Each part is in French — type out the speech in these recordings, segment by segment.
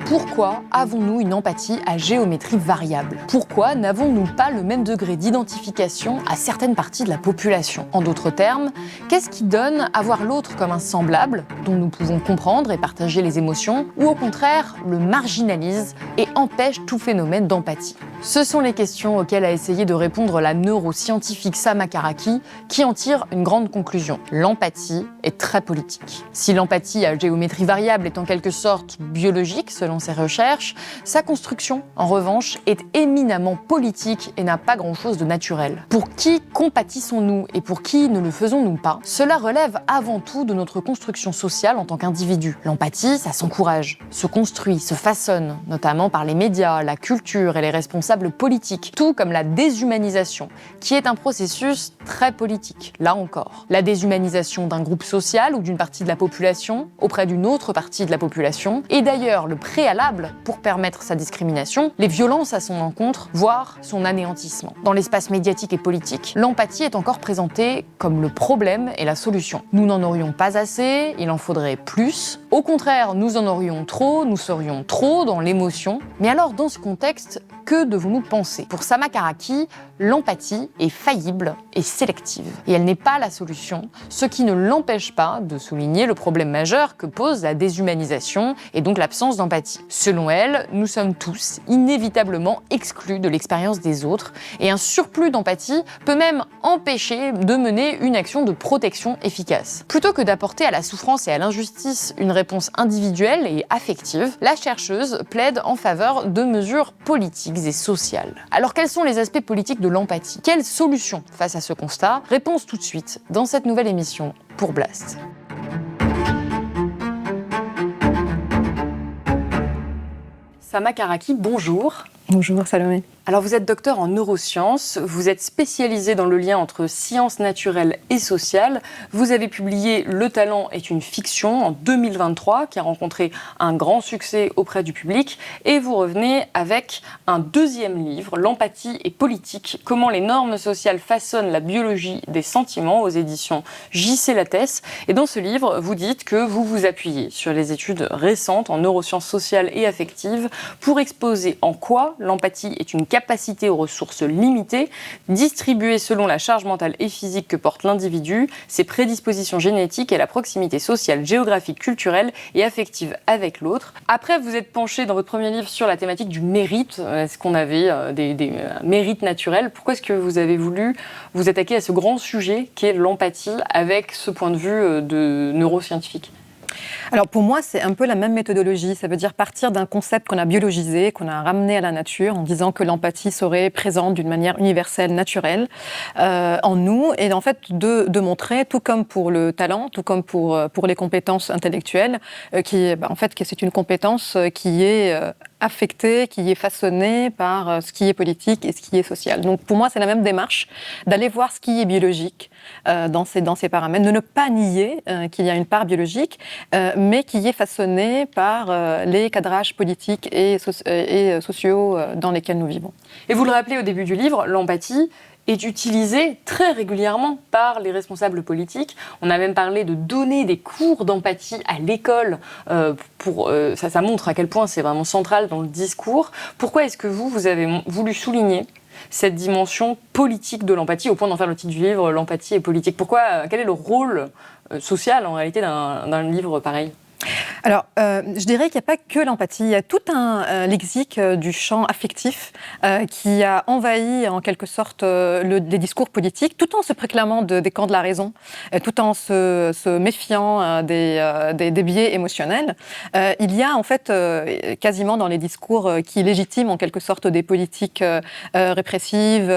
Pourquoi avons-nous une empathie à géométrie variable? Pourquoi n'avons-nous pas le même degré d'identification à certaines parties de la population? En d'autres termes, qu'est-ce qui donne à voir l'autre comme un semblable, dont nous pouvons comprendre et partager les émotions, ou au contraire le marginalise et empêche tout phénomène d'empathie? Ce sont les questions auxquelles a essayé de répondre la neuroscientifique Sama Karaki, qui en tire une grande conclusion. L'empathie est très politique. Si l'empathie à géométrie variable est en quelque sorte biologique, selon ses recherches, sa construction, en revanche, est éminemment politique et n'a pas grand-chose de naturel. Pour qui compatissons-nous et pour qui ne le faisons-nous pas? Cela relève avant tout de notre construction sociale en tant qu'individu. L'empathie, ça s'encourage, se construit, se façonne, notamment par les médias, la culture et les responsables politiques, tout comme la déshumanisation, qui est un processus très politique, là encore. La déshumanisation d'un groupe social ou d'une partie de la population auprès d'une autre partie de la population est d'ailleurs le préalable pour permettre sa discrimination, les violences à son encontre, voire son anéantissement. Dans l'espace médiatique et politique, l'empathie est encore présentée comme le problème et la solution. Nous n'en aurions pas assez, il en faudrait plus. Au contraire, nous en aurions trop, nous serions trop dans l'émotion. Mais alors, dans ce contexte, que devons-nous penser? Pour Sama Karaki, l'empathie est faillible et sélective. Et elle n'est pas la solution, ce qui ne l'empêche pas de souligner le problème majeur que pose la déshumanisation et donc l'absence d'empathie. Selon elle, nous sommes tous inévitablement exclus de l'expérience des autres et un surplus d'empathie peut même empêcher de mener une action de protection efficace. Plutôt que d'apporter à la souffrance et à l'injustice une réponse individuelle et affective, la chercheuse plaide en faveur de mesures politiques et sociales. Alors quels sont les aspects politiques de l'empathie? Quelles solutions face à ce constat? Réponse tout de suite dans cette nouvelle émission pour Blast. Sama Karaki, bonjour. Bonjour Salomé. Alors vous êtes docteur en neurosciences, vous êtes spécialisé dans le lien entre sciences naturelles et sociales. Vous avez publié Le talent est une fiction en 2023 qui a rencontré un grand succès auprès du public et vous revenez avec un deuxième livre, L'empathie est politique, comment les normes sociales façonnent la biologie des sentiments aux éditions J.C. Lattès. Et dans ce livre, vous dites que vous vous appuyez sur les études récentes en neurosciences sociales et affectives pour exposer en quoi l'empathie est une capacité aux ressources limitées, distribuée selon la charge mentale et physique que porte l'individu, ses prédispositions génétiques et la proximité sociale, géographique, culturelle et affective avec l'autre. Après, vous êtes penché dans votre premier livre sur la thématique du mérite. Est-ce qu'on avait des mérites naturels? Pourquoi est-ce que vous avez voulu vous attaquer à ce grand sujet qu'est l'empathie avec ce point de vue de neuroscientifique? Alors pour moi, c'est un peu la même méthodologie. Ça veut dire partir d'un concept qu'on a biologisé, qu'on a ramené à la nature, en disant que l'empathie serait présente d'une manière universelle, naturelle, en nous, et en fait de montrer, tout comme pour le talent, tout comme pour les compétences intellectuelles, que c'est une compétence qui est affectée, qui est façonnée par ce qui est politique et ce qui est social. Donc pour moi, c'est la même démarche, d'aller voir ce qui est biologique dans ces paramètres, de ne pas nier qu'il y a une part biologique, mais qui est façonnée par les cadrages politiques et sociaux dans lesquels nous vivons. Et vous le rappelez au début du livre, l'empathie est utilisée très régulièrement par les responsables politiques. On a même parlé de donner des cours d'empathie à l'école. Ça montre à quel point c'est vraiment central dans le discours. Pourquoi est-ce que vous avez voulu souligner cette dimension politique de l'empathie, au point d'en faire le titre du livre, L'empathie est politique? Quel est le rôle social en réalité d'un livre pareil? Alors, je dirais qu'il n'y a pas que l'empathie. Il y a tout un lexique du champ affectif qui a envahi en quelque sorte les discours politiques, tout en se proclamant des camps de la raison, tout en se méfiant des biais émotionnels. Il y a en fait quasiment dans les discours qui légitiment en quelque sorte des politiques répressives,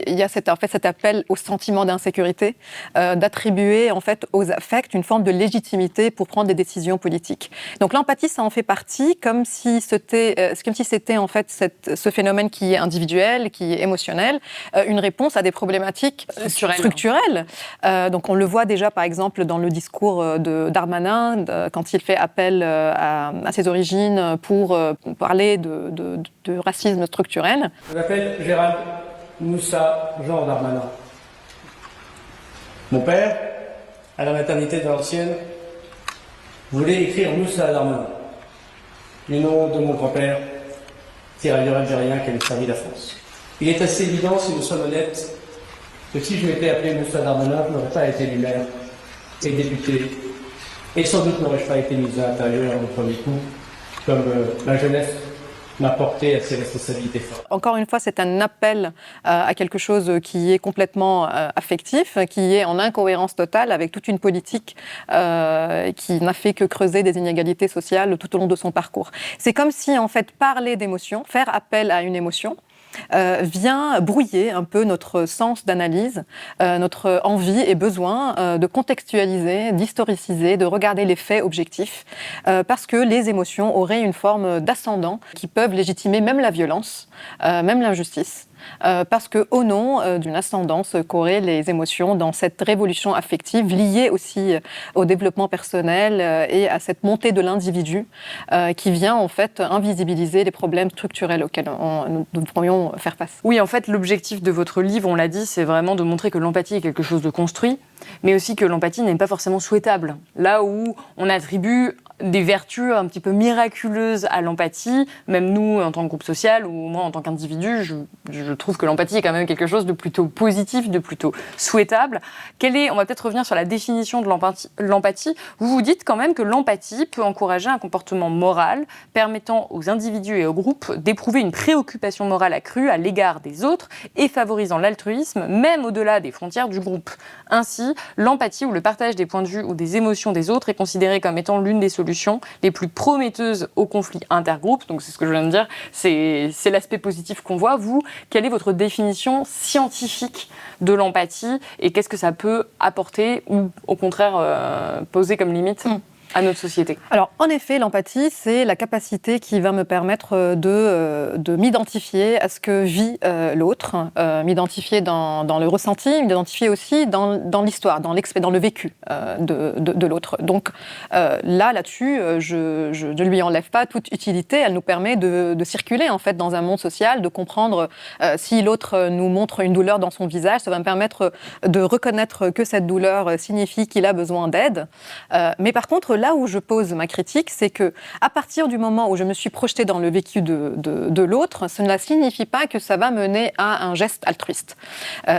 il y a cet appel au sentiment d'insécurité, d'attribuer en fait aux affects une forme de légitimité pour prendre des décisions politiques. Donc l'empathie, ça en fait partie, comme si c'était en fait ce phénomène qui est individuel, qui est émotionnel, une réponse à des problématiques structurelles. Donc on le voit déjà par exemple dans le discours de Darmanin, quand il fait appel à ses origines pour parler de racisme structurel. Je m'appelle Gérald Moussa Jean Darmanin. Mon père, à la maternité de Valenciennes, voulait écrire Moussa Darmanin. du nom de mon grand-père, tirailleur algérien qui avait servi la France. Il est assez évident, si nous sommes honnêtes, que si je m'étais appelé Moussa Darmanin, je n'aurais pas été élu maire et député, et sans doute n'aurais-je pas été ministre de l'Intérieur au premier coup, comme ma jeunesse m'a porté à ces responsabilités fortes. Encore une fois, c'est un appel à quelque chose qui est complètement affectif, qui est en incohérence totale avec toute une politique qui n'a fait que creuser des inégalités sociales tout au long de son parcours. C'est comme si, en fait, parler d'émotion, faire appel à une émotion, vient brouiller un peu notre sens d'analyse, notre envie et besoin de contextualiser, d'historiciser, de regarder les faits objectifs, parce que les émotions auraient une forme d'ascendant qui peuvent légitimer même la violence, même l'injustice. Parce qu'au nom d'une ascendance qu'auraient les émotions dans cette révolution affective liée aussi au développement personnel et à cette montée de l'individu qui vient en fait invisibiliser les problèmes structurels auxquels nous pourrions faire face. Oui, en fait, l'objectif de votre livre, on l'a dit, c'est vraiment de montrer que l'empathie est quelque chose de construit, mais aussi que l'empathie n'est pas forcément souhaitable. Là où on attribue des vertus un petit peu miraculeuses à l'empathie, même nous en tant que groupe social ou moi en tant qu'individu, je trouve que l'empathie est quand même quelque chose de plutôt positif, de plutôt souhaitable. On va peut-être revenir sur la définition de l'empathie. Vous vous dites quand même que l'empathie peut encourager un comportement moral permettant aux individus et aux groupes d'éprouver une préoccupation morale accrue à l'égard des autres et favorisant l'altruisme même au-delà des frontières du groupe. Ainsi, l'empathie ou le partage des points de vue ou des émotions des autres est considéré comme étant l'une des solutions les plus prometteuses aux conflits intergroupes. Donc c'est ce que je viens de dire, c'est l'aspect positif qu'on voit. Vous, quelle est votre définition scientifique de l'empathie et qu'est-ce que ça peut apporter ou au contraire poser comme limite à notre société? Alors, en effet, l'empathie, c'est la capacité qui va me permettre de m'identifier à ce que vit l'autre, m'identifier dans le ressenti, m'identifier aussi dans l'histoire, dans le vécu de l'autre. Donc là-dessus, je ne lui enlève pas toute utilité. Elle nous permet de circuler en fait dans un monde social, de comprendre si l'autre nous montre une douleur dans son visage, ça va me permettre de reconnaître que cette douleur signifie qu'il a besoin d'aide. Mais par contre, là où je pose ma critique, c'est que à partir du moment où je me suis projetée dans le vécu de l'autre, cela ne signifie pas que ça va mener à un geste altruiste.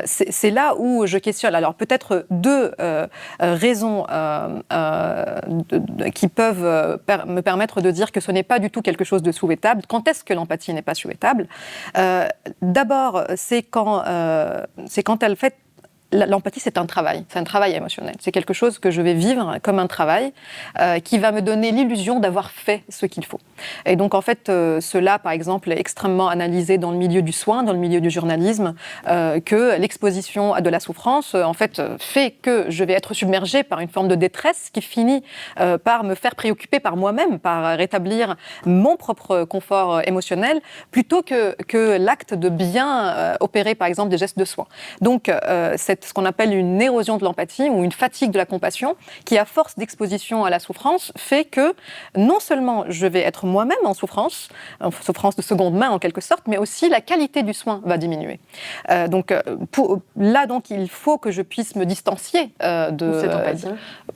C'est là où je questionne. Alors peut-être deux raisons qui peuvent me permettre de dire que ce n'est pas du tout quelque chose de souhaitable. Quand est-ce que l'empathie n'est pas souhaitable ? D'abord, c'est quand elle fait. L'empathie, c'est un travail émotionnel. C'est quelque chose que je vais vivre comme un travail qui va me donner l'illusion d'avoir fait ce qu'il faut. Et donc, en fait, cela, par exemple, est extrêmement analysé dans le milieu du soin, dans le milieu du journalisme, que l'exposition à de la souffrance, en fait, fait que je vais être submergée par une forme de détresse qui finit par me faire préoccuper par moi-même, par rétablir mon propre confort émotionnel, plutôt que l'acte de bien opérer, par exemple, des gestes de soin. Donc, c'est ce qu'on appelle une érosion de l'empathie ou une fatigue de la compassion qui, à force d'exposition à la souffrance, fait que non seulement je vais être moi-même en souffrance de seconde main en quelque sorte, mais aussi la qualité du soin va diminuer. Donc, il faut que je puisse me distancier de cette empathie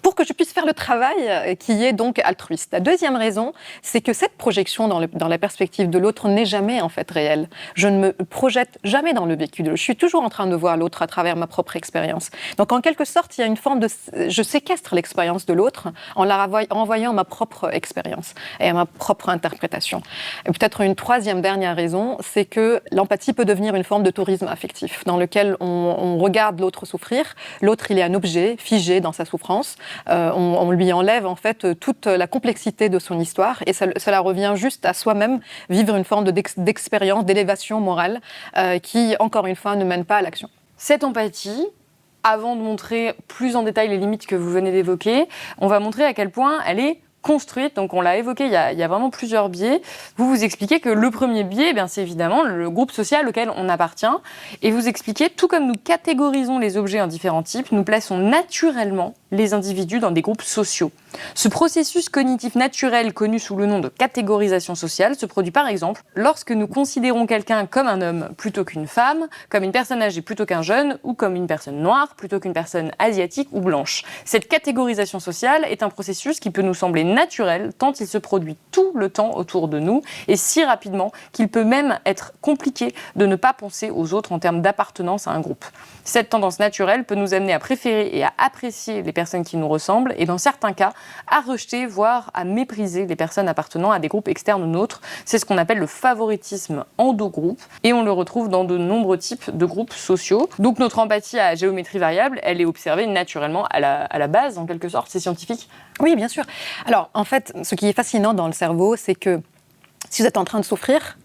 pour que je puisse faire le travail qui est donc altruiste. La deuxième raison, c'est que cette projection dans la perspective de l'autre n'est jamais en fait réelle. Je ne me projette jamais dans le vécu de l'autre. Je suis toujours en train de voir l'autre à travers ma propre expérience. Donc, en quelque sorte, il y a une forme de... Je séquestre l'expérience de l'autre en la renvoyant à ma propre expérience et à ma propre interprétation. Et peut-être une troisième dernière raison, c'est que l'empathie peut devenir une forme de tourisme affectif dans lequel on regarde l'autre souffrir. L'autre, il est un objet figé dans sa souffrance. On lui enlève, en fait, toute la complexité de son histoire et cela revient juste à soi-même vivre une forme d'expérience, d'élévation morale qui, encore une fois, ne mène pas à l'action. Cette empathie, avant de montrer plus en détail les limites que vous venez d'évoquer, on va montrer à quel point elle est construite. Donc on l'a évoqué, il y a vraiment plusieurs biais. Vous expliquez que le premier biais, c'est évidemment le groupe social auquel on appartient. Et vous expliquez, tout comme nous catégorisons les objets en différents types, nous plaçons naturellement les individus dans des groupes sociaux. Ce processus cognitif naturel connu sous le nom de catégorisation sociale se produit par exemple lorsque nous considérons quelqu'un comme un homme plutôt qu'une femme, comme une personne âgée plutôt qu'un jeune ou comme une personne noire plutôt qu'une personne asiatique ou blanche. Cette catégorisation sociale est un processus qui peut nous sembler naturel tant il se produit tout le temps autour de nous et si rapidement qu'il peut même être compliqué de ne pas penser aux autres en termes d'appartenance à un groupe. Cette tendance naturelle peut nous amener à préférer et à apprécier les personnes qui nous ressemblent et dans certains cas à rejeter, voire à mépriser les personnes appartenant à des groupes externes aux nôtres. C'est ce qu'on appelle le favoritisme endogroupe et on le retrouve dans de nombreux types de groupes sociaux. Donc notre empathie à géométrie variable, elle est observée naturellement à la base en quelque sorte, c'est scientifique. Oui, bien sûr. Alors en fait, ce qui est fascinant dans le cerveau, c'est que si vous êtes en train de souffrir,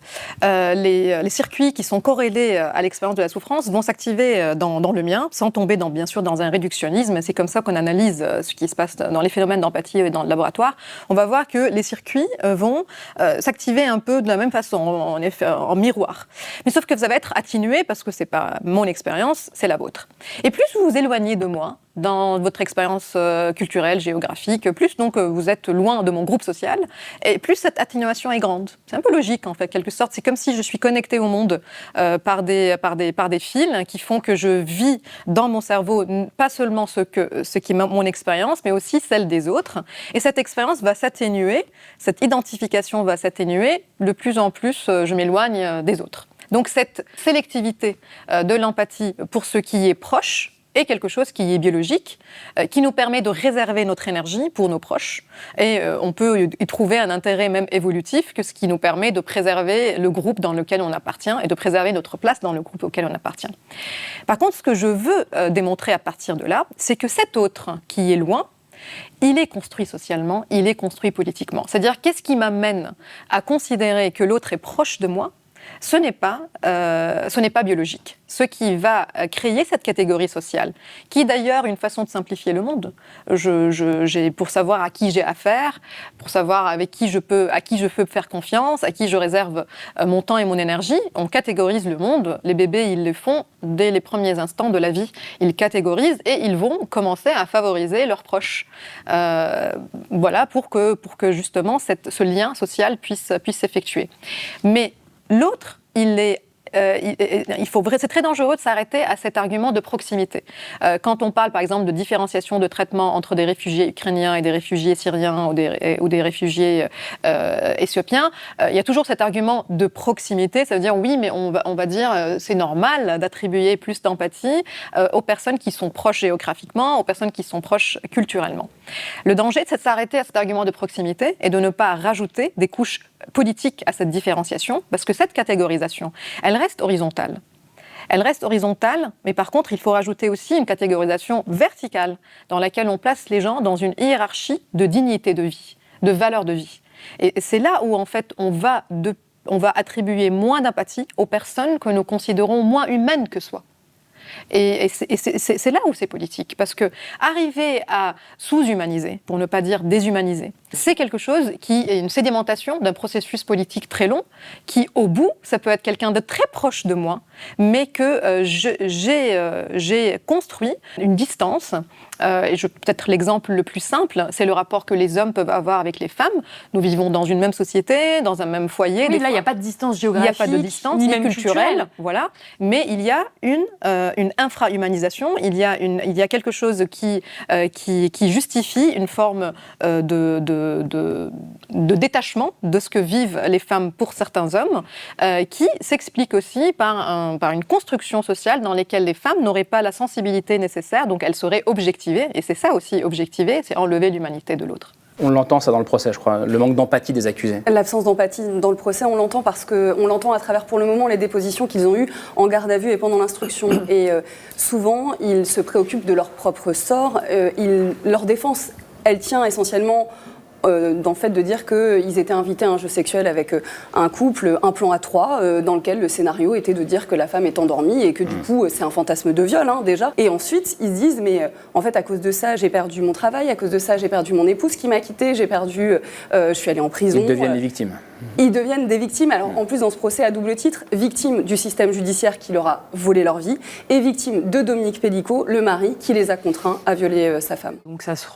les circuits qui sont corrélés à l'expérience de la souffrance vont s'activer dans le mien, sans tomber bien sûr dans un réductionnisme. C'est comme ça qu'on analyse ce qui se passe dans les phénomènes d'empathie dans le laboratoire. On va voir que les circuits vont s'activer un peu de la même façon, en miroir. Mais sauf que ça va être atténué parce que c'est pas mon expérience, c'est la vôtre. Et plus vous vous éloignez de moi, dans votre expérience culturelle, géographique, plus donc vous êtes loin de mon groupe social, et plus cette atténuation est grande. C'est un peu logique en fait, quelque sorte. C'est comme si je suis connectée au monde par des fils qui font que je vis dans mon cerveau pas seulement ce qui est mon expérience, mais aussi celle des autres. Et cette expérience va s'atténuer, cette identification va s'atténuer. De plus en plus, je m'éloigne des autres. Donc cette sélectivité de l'empathie pour ce qui est proche est quelque chose qui est biologique, qui nous permet de réserver notre énergie pour nos proches. Et on peut y trouver un intérêt même évolutif, que ce qui nous permet de préserver le groupe dans lequel on appartient et de préserver notre place dans le groupe auquel on appartient. Par contre, ce que je veux démontrer à partir de là, c'est que cet autre qui est loin, il est construit socialement, il est construit politiquement. C'est-à-dire, qu'est-ce qui m'amène à considérer que l'autre est proche de moi ? Ce n'est pas biologique. Ce qui va créer cette catégorie sociale, qui est d'ailleurs une façon de simplifier le monde. Pour savoir à qui j'ai affaire, pour savoir à qui je peux faire confiance, à qui je réserve mon temps et mon énergie, on catégorise le monde. Les bébés, ils le font dès les premiers instants de la vie. Ils catégorisent et ils vont commencer à favoriser leurs proches. Voilà, pour que justement ce lien social puisse s'effectuer. Mais l'autre, c'est très dangereux de s'arrêter à cet argument de proximité. Quand on parle, par exemple, de différenciation de traitement entre des réfugiés ukrainiens et des réfugiés syriens ou des réfugiés éthiopiens, il y a toujours cet argument de proximité. Ça veut dire, oui, mais on va dire c'est normal d'attribuer plus d'empathie aux personnes qui sont proches géographiquement, aux personnes qui sont proches culturellement. Le danger, c'est de s'arrêter à cet argument de proximité et de ne pas rajouter des couches politiques à cette différenciation, parce que cette catégorisation, elle reste horizontale. Elle reste horizontale, mais par contre, il faut rajouter aussi une catégorisation verticale, dans laquelle on place les gens dans une hiérarchie de dignité de vie, de valeur de vie. Et c'est là où, en fait, on va attribuer moins d'empathie aux personnes que nous considérons moins humaines que soi. Et c'est là où c'est politique, parce que arriver à sous-humaniser, pour ne pas dire déshumaniser, c'est quelque chose qui est une sédimentation d'un processus politique très long, qui au bout, ça peut être quelqu'un de très proche de moi, mais que j'ai construit une distance. Et peut-être l'exemple le plus simple, c'est le rapport que les hommes peuvent avoir avec les femmes. Nous vivons dans une même société, dans un même foyer. Oui, là, il n'y a pas de distance géographique, il n'y a pas de distance, ni culturelle. Voilà. Mais il y a une infra-humanisation, il y a quelque chose qui justifie une forme de détachement de ce que vivent les femmes pour certains hommes, qui s'explique aussi par une construction sociale dans laquelle les femmes n'auraient pas la sensibilité nécessaire, donc elles seraient objectivées. Et c'est ça aussi, objectiver, c'est enlever l'humanité de l'autre. On l'entend ça dans le procès, je crois, le manque d'empathie des accusés. L'absence d'empathie dans le procès, on l'entend parce qu'on l'entend à travers, pour le moment, les dépositions qu'ils ont eues en garde à vue et pendant l'instruction. Et souvent, ils se préoccupent de leur propre sort. Leur défense, elle tient essentiellement dans le fait de dire qu'ils étaient invités à un jeu sexuel avec un couple, un plan à trois, dans lequel le scénario était de dire que la femme est endormie et que du coup c'est un fantasme de viol déjà. Et ensuite ils se disent mais en fait à cause de ça j'ai perdu mon travail, à cause de ça j'ai perdu mon épouse qui m'a quittée, je suis allée en prison. Ils deviennent les victimes. Ils deviennent des victimes, alors en plus dans ce procès à double titre, victimes du système judiciaire qui leur a volé leur vie et victimes de Dominique Pellicot, le mari qui les a contraints à violer sa femme. Donc ça se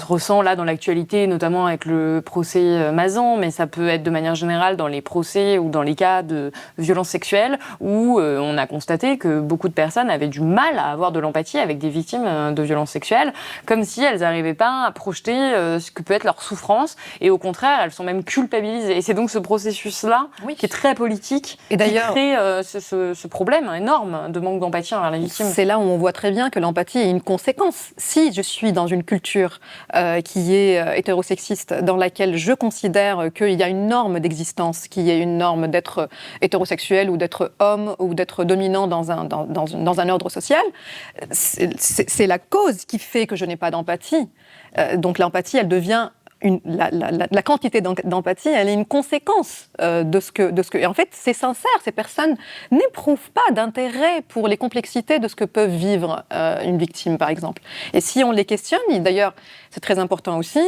ressent là dans l'actualité, notamment avec le procès Mazan, mais ça peut être de manière générale dans les procès ou dans les cas de violences sexuelles où on a constaté que beaucoup de personnes avaient du mal à avoir de l'empathie avec des victimes de violences sexuelles, comme si elles n'arrivaient pas à projeter ce que peut être leur souffrance et au contraire, elles sont même culpabilisées. Et c'est donc ce processus-là, qui est très politique, et d'ailleurs, qui crée ce problème énorme de manque d'empathie envers les victimes. C'est là où on voit très bien que l'empathie est une conséquence. Si je suis dans une culture qui est hétérosexiste, dans laquelle je considère qu'il y a une norme d'existence, qu'il y a une norme d'être hétérosexuel ou d'être homme ou d'être dominant dans un ordre social, c'est la cause qui fait que je n'ai pas d'empathie. Donc l'empathie, elle devient... La quantité d'empathie, elle est une conséquence de ce que... Et en fait, c'est sincère. Ces personnes n'éprouvent pas d'intérêt pour les complexités de ce que peuvent vivre une victime, par exemple. Et si on les questionne, d'ailleurs, c'est très important aussi,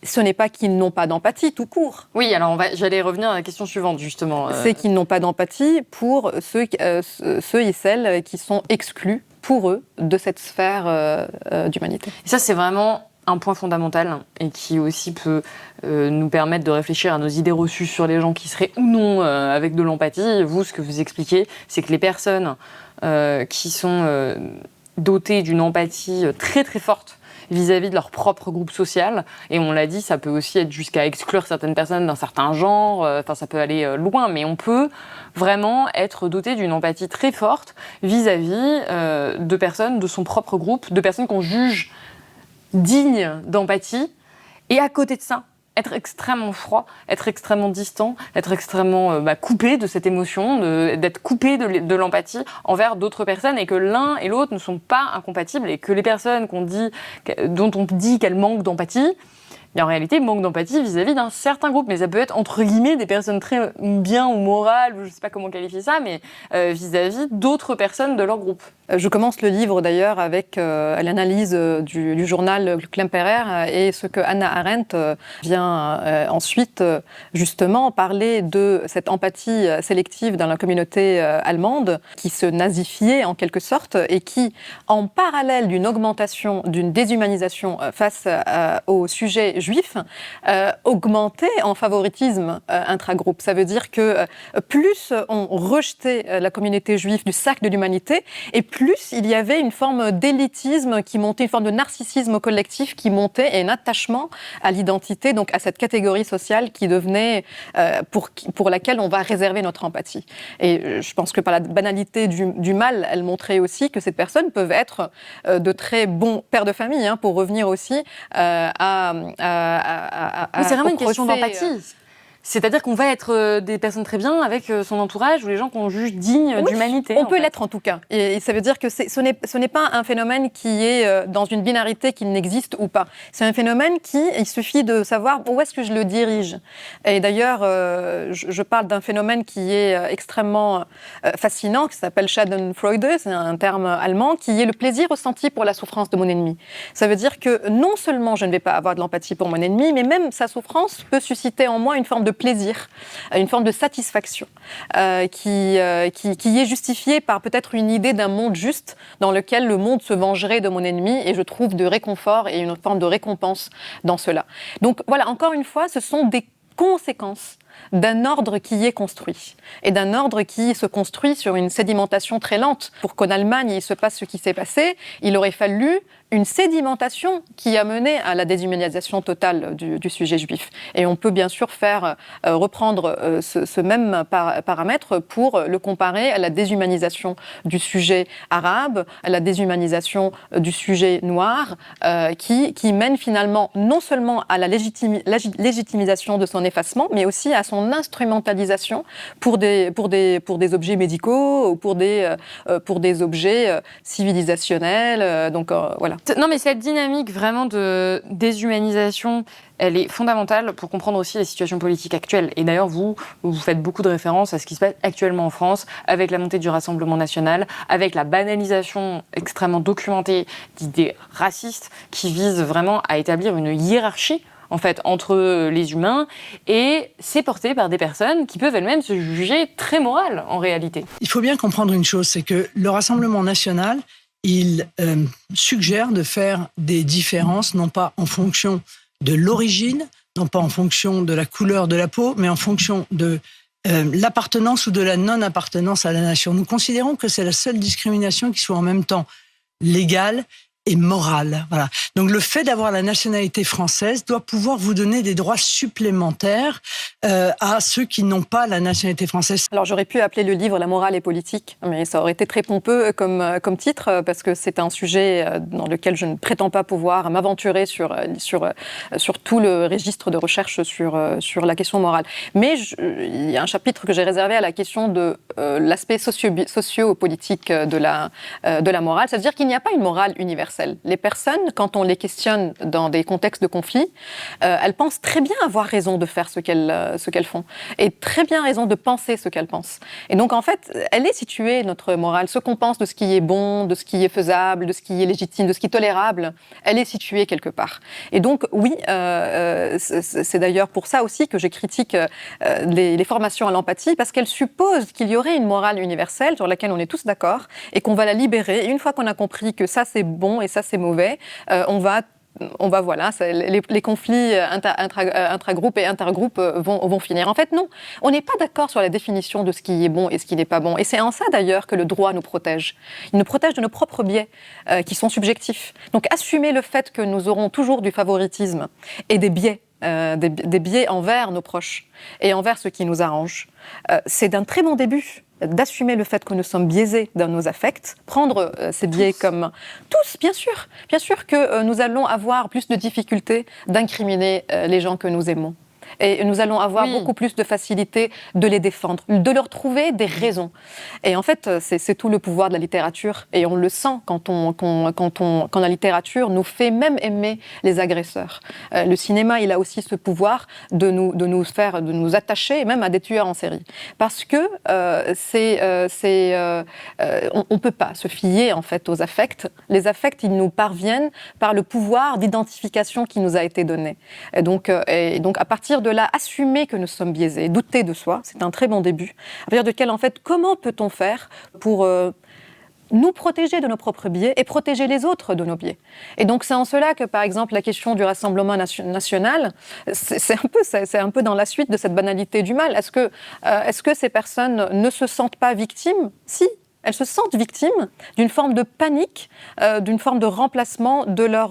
ce n'est pas qu'ils n'ont pas d'empathie, tout court. Oui, alors j'allais revenir à la question suivante, justement. C'est qu'ils n'ont pas d'empathie pour ceux et celles qui sont exclus, pour eux, de cette sphère d'humanité. Et ça, c'est vraiment... un point fondamental et qui aussi peut nous permettre de réfléchir à nos idées reçues sur les gens qui seraient ou non avec de l'empathie. Vous, ce que vous expliquez, c'est que les personnes qui sont dotées d'une empathie très très forte vis-à-vis de leur propre groupe social, et on l'a dit, ça peut aussi être jusqu'à exclure certaines personnes d'un certain genre, ça peut aller loin, mais on peut vraiment être doté d'une empathie très forte vis-à-vis de personnes de son propre groupe, de personnes qu'on juge digne d'empathie, et à côté de ça, être extrêmement froid, être extrêmement distant, être extrêmement coupé de cette émotion, d'être coupé de l'empathie envers d'autres personnes, et que l'un et l'autre ne sont pas incompatibles, et que les personnes dont on dit qu'elles manquent d'empathie, et en réalité, manque d'empathie vis-à-vis d'un certain groupe. Mais ça peut être, entre guillemets, des personnes très bien ou morales, ou je ne sais pas comment qualifier ça, mais vis-à-vis d'autres personnes de leur groupe. Je commence le livre d'ailleurs avec l'analyse du journal Klemperer et ce que Hannah Arendt vient ensuite justement parler de cette empathie sélective dans la communauté allemande qui se nazifiait en quelque sorte et qui, en parallèle d'une augmentation, d'une déshumanisation face au sujet juif, augmentait en favoritisme intragroupe. Ça veut dire que plus on rejetait la communauté juive du sac de l'humanité, et plus il y avait une forme d'élitisme qui montait, une forme de narcissisme collectif qui montait, et un attachement à l'identité, donc à cette catégorie sociale qui devenait, pour laquelle on va réserver notre empathie. Et je pense que par la banalité du mal, elle montrait aussi que ces personnes peuvent être de très bons pères de famille, pour revenir aussi Mais c'est vraiment une question d'empathie. C'est-à-dire qu'on va être des personnes très bien avec son entourage ou les gens qu'on juge dignes d'humanité. On peut l'être en tout cas. Et ça veut dire que ce n'est pas un phénomène qui est dans une binarité qui n'existe ou pas. C'est un phénomène il suffit de savoir où est-ce que je le dirige. Et d'ailleurs, je parle d'un phénomène qui est extrêmement fascinant, qui s'appelle Schadenfreude, c'est un terme allemand, qui est le plaisir ressenti pour la souffrance de mon ennemi. Ça veut dire que non seulement je ne vais pas avoir de l'empathie pour mon ennemi, mais même sa souffrance peut susciter en moi une forme de plaisir, une forme de satisfaction qui est justifiée par peut-être une idée d'un monde juste dans lequel le monde se vengerait de mon ennemi, et je trouve de réconfort et une forme de récompense dans cela. Donc voilà, encore une fois, ce sont des conséquences d'un ordre qui est construit, et d'un ordre qui se construit sur une sédimentation très lente. Pour qu'en Allemagne, il se passe ce qui s'est passé, il aurait fallu une sédimentation qui a mené à la déshumanisation totale du sujet juif. Et on peut bien sûr reprendre ce même paramètre pour le comparer à la déshumanisation du sujet arabe, à la déshumanisation du sujet noir, qui mène finalement non seulement à la légitimisation de son effacement, mais aussi à son instrumentalisation pour des objets médicaux ou pour des objets civilisationnels. Donc voilà. Non, mais cette dynamique vraiment de déshumanisation, elle est fondamentale pour comprendre aussi la situation politique actuelle. Et d'ailleurs, vous faites beaucoup de références à ce qui se passe actuellement en France, avec la montée du Rassemblement national, avec la banalisation extrêmement documentée d'idées racistes qui visent vraiment à établir une hiérarchie en fait, entre les humains, et c'est porté par des personnes qui peuvent elles-mêmes se juger très morales, en réalité. Il faut bien comprendre une chose, c'est que le Rassemblement national, il suggère de faire des différences, non pas en fonction de l'origine, non pas en fonction de la couleur de la peau, mais en fonction de l'appartenance ou de la non-appartenance à la nation. Nous considérons que c'est la seule discrimination qui soit en même temps légale et morale. Voilà. Donc le fait d'avoir la nationalité française doit pouvoir vous donner des droits supplémentaires à ceux qui n'ont pas la nationalité française. Alors j'aurais pu appeler le livre « La morale et politique », mais ça aurait été très pompeux comme titre, parce que c'est un sujet dans lequel je ne prétends pas pouvoir m'aventurer sur tout le registre de recherche sur la question morale. Mais il y a un chapitre que j'ai réservé à la question de l'aspect socio-politique de la morale, c'est-à-dire qu'il n'y a pas une morale universelle. Les personnes, quand on les questionne dans des contextes de conflit, elles pensent très bien avoir raison de faire ce qu'elles font, et très bien raison de penser ce qu'elles pensent. Et donc, en fait, elle est située, notre morale, ce qu'on pense de ce qui est bon, de ce qui est faisable, de ce qui est légitime, de ce qui est tolérable, elle est située quelque part. Et donc, oui, c'est d'ailleurs pour ça aussi que je critique les formations à l'empathie, parce qu'elles supposent qu'il y aurait une morale universelle sur laquelle on est tous d'accord, et qu'on va la libérer. Et une fois qu'on a compris que ça, c'est bon, et ça c'est mauvais, on va voilà, les conflits intragroupes et intergroupes vont finir. En fait, non, on n'est pas d'accord sur la définition de ce qui est bon et ce qui n'est pas bon. Et c'est en ça d'ailleurs que le droit nous protège. Il nous protège de nos propres biais qui sont subjectifs. Donc assumer le fait que nous aurons toujours du favoritisme et des biais, des biais envers nos proches et envers ce qui nous arrange, c'est d'un très bon début. D'assumer le fait que nous sommes biaisés dans nos affects, prendre ces biais comme tous, bien sûr que nous allons avoir plus de difficultés d'incriminer les gens que nous aimons. Et nous allons avoir beaucoup plus de facilité de les défendre, de leur trouver des raisons. Et en fait, c'est tout le pouvoir de la littérature. Et on le sent quand la littérature nous fait même aimer les agresseurs. Le cinéma, il a aussi ce pouvoir de nous attacher même à des tueurs en série. Parce que on peut pas se fier en fait aux affects. Les affects, ils nous parviennent par le pouvoir d'identification qui nous a été donné. Et donc à partir de là, assumer que nous sommes biaisés, douter de soi, c'est un très bon début. À partir de quel, en fait, comment peut-on faire pour nous protéger de nos propres biais et protéger les autres de nos biais. Et donc c'est en cela que, par exemple, la question du Rassemblement national, c'est un peu dans la suite de cette banalité du mal. Est-ce que ces personnes ne se sentent pas victimes ? Si. Elles se sentent victimes d'une forme de panique, d'une forme de remplacement de leur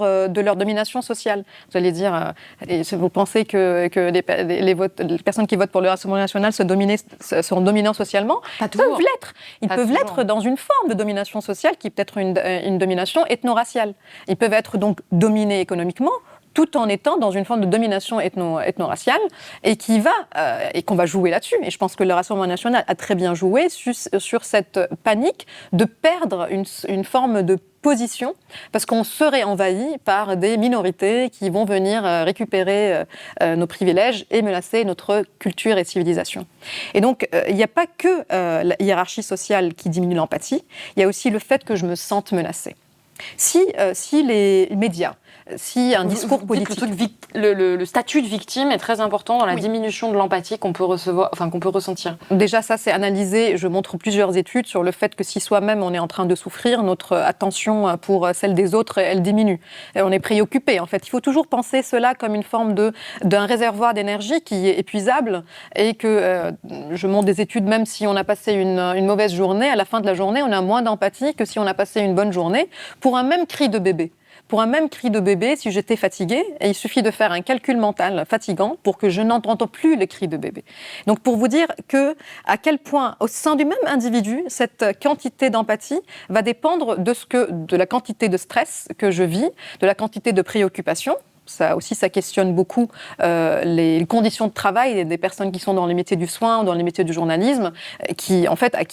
domination sociale. Vous allez dire, vous pensez que les personnes qui votent pour le Rassemblement national sont dominants socialement ? Ils peuvent l'être. Ils peuvent l'être dans une forme de domination sociale qui peut être une domination ethno-raciale. Ils peuvent être donc dominés économiquement, tout en étant dans une forme de domination ethno-raciale, et qu'on va jouer là-dessus. Et je pense que le Rassemblement national a très bien joué sur cette panique de perdre une forme de position, parce qu'on serait envahi par des minorités qui vont venir récupérer nos privilèges et menacer notre culture et civilisation. Et donc, il n'y a pas que la hiérarchie sociale qui diminue l'empathie, il y a aussi le fait que je me sente menacée. Si les médias, si un discours politique... Le statut de victime est très important dans la diminution de l'empathie qu'on peut ressentir. Déjà, ça, c'est analysé. Je montre plusieurs études sur le fait que si soi-même on est en train de souffrir, notre attention pour celle des autres, elle diminue. Et on est préoccupé, en fait. Il faut toujours penser cela comme une forme d'un réservoir d'énergie qui est épuisable, et que je montre des études, même si on a passé une mauvaise journée, à la fin de la journée, on a moins d'empathie que si on a passé une bonne journée pour un même cri de bébé. Pour un même cri de bébé, si j'étais fatiguée, et il suffit de faire un calcul mental fatigant pour que je n'entende plus le cri de bébé. Donc pour vous dire à quel point, au sein du même individu, cette quantité d'empathie va dépendre de la quantité de stress que je vis, de la quantité de préoccupation. Ça aussi, ça questionne beaucoup les conditions de travail des personnes qui sont dans les métiers du soin ou dans les métiers du journalisme, à qui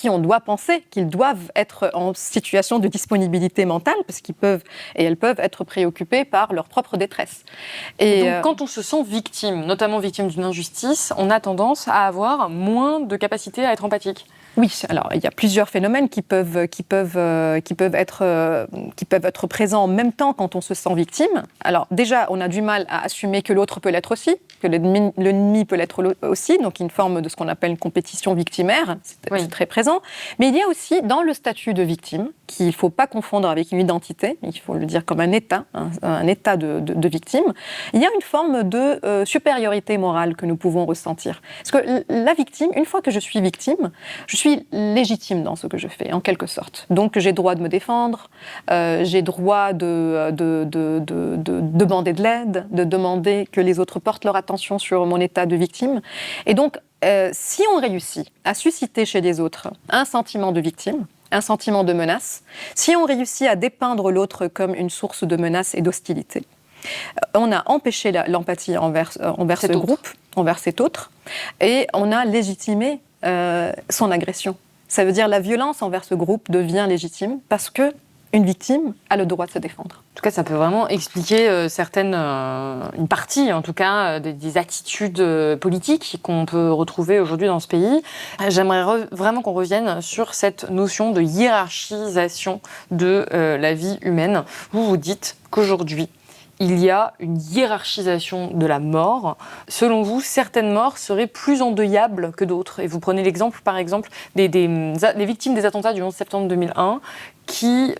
on doit penser qu'ils doivent être en situation de disponibilité mentale, parce elles peuvent être préoccupées par leur propre détresse. Et donc, quand on se sent victime, notamment victime d'une injustice, on a tendance à avoir moins de capacité à être empathique. Oui, alors il y a plusieurs phénomènes qui peuvent être présents en même temps quand on se sent victime. Alors déjà, on on a du mal à assumer que l'autre peut l'être aussi, que l'ennemi peut l'être aussi, donc une forme de ce qu'on appelle une compétition victimaire, c'est très présent. Mais il y a aussi dans le statut de victime, qu'il ne faut pas confondre avec une identité, il faut le dire comme un état de victime, il y a une forme de supériorité morale que nous pouvons ressentir. Parce que la victime, une fois que je suis victime, je suis légitime dans ce que je fais, en quelque sorte. Donc j'ai droit de me défendre, j'ai droit de demander de l'aide, de demander que les autres portent leur attention sur mon état de victime. Et donc, si on réussit à susciter chez les autres un sentiment de victime, un sentiment de menace, si on réussit à dépeindre l'autre comme une source de menace et d'hostilité, on a empêché l'empathie envers ce groupe, envers cet autre, et on a légitimé son agression. Ça veut dire la violence envers ce groupe devient légitime parce que une victime a le droit de se défendre. En tout cas, ça peut vraiment expliquer une partie, en tout cas, des attitudes politiques qu'on peut retrouver aujourd'hui dans ce pays. J'aimerais vraiment qu'on revienne sur cette notion de hiérarchisation de la vie humaine. Vous dites qu'aujourd'hui, il y a une hiérarchisation de la mort. Selon vous, certaines morts seraient plus endeuillables que d'autres. Et vous prenez l'exemple, par exemple, des victimes des attentats du 11 septembre 2001, qui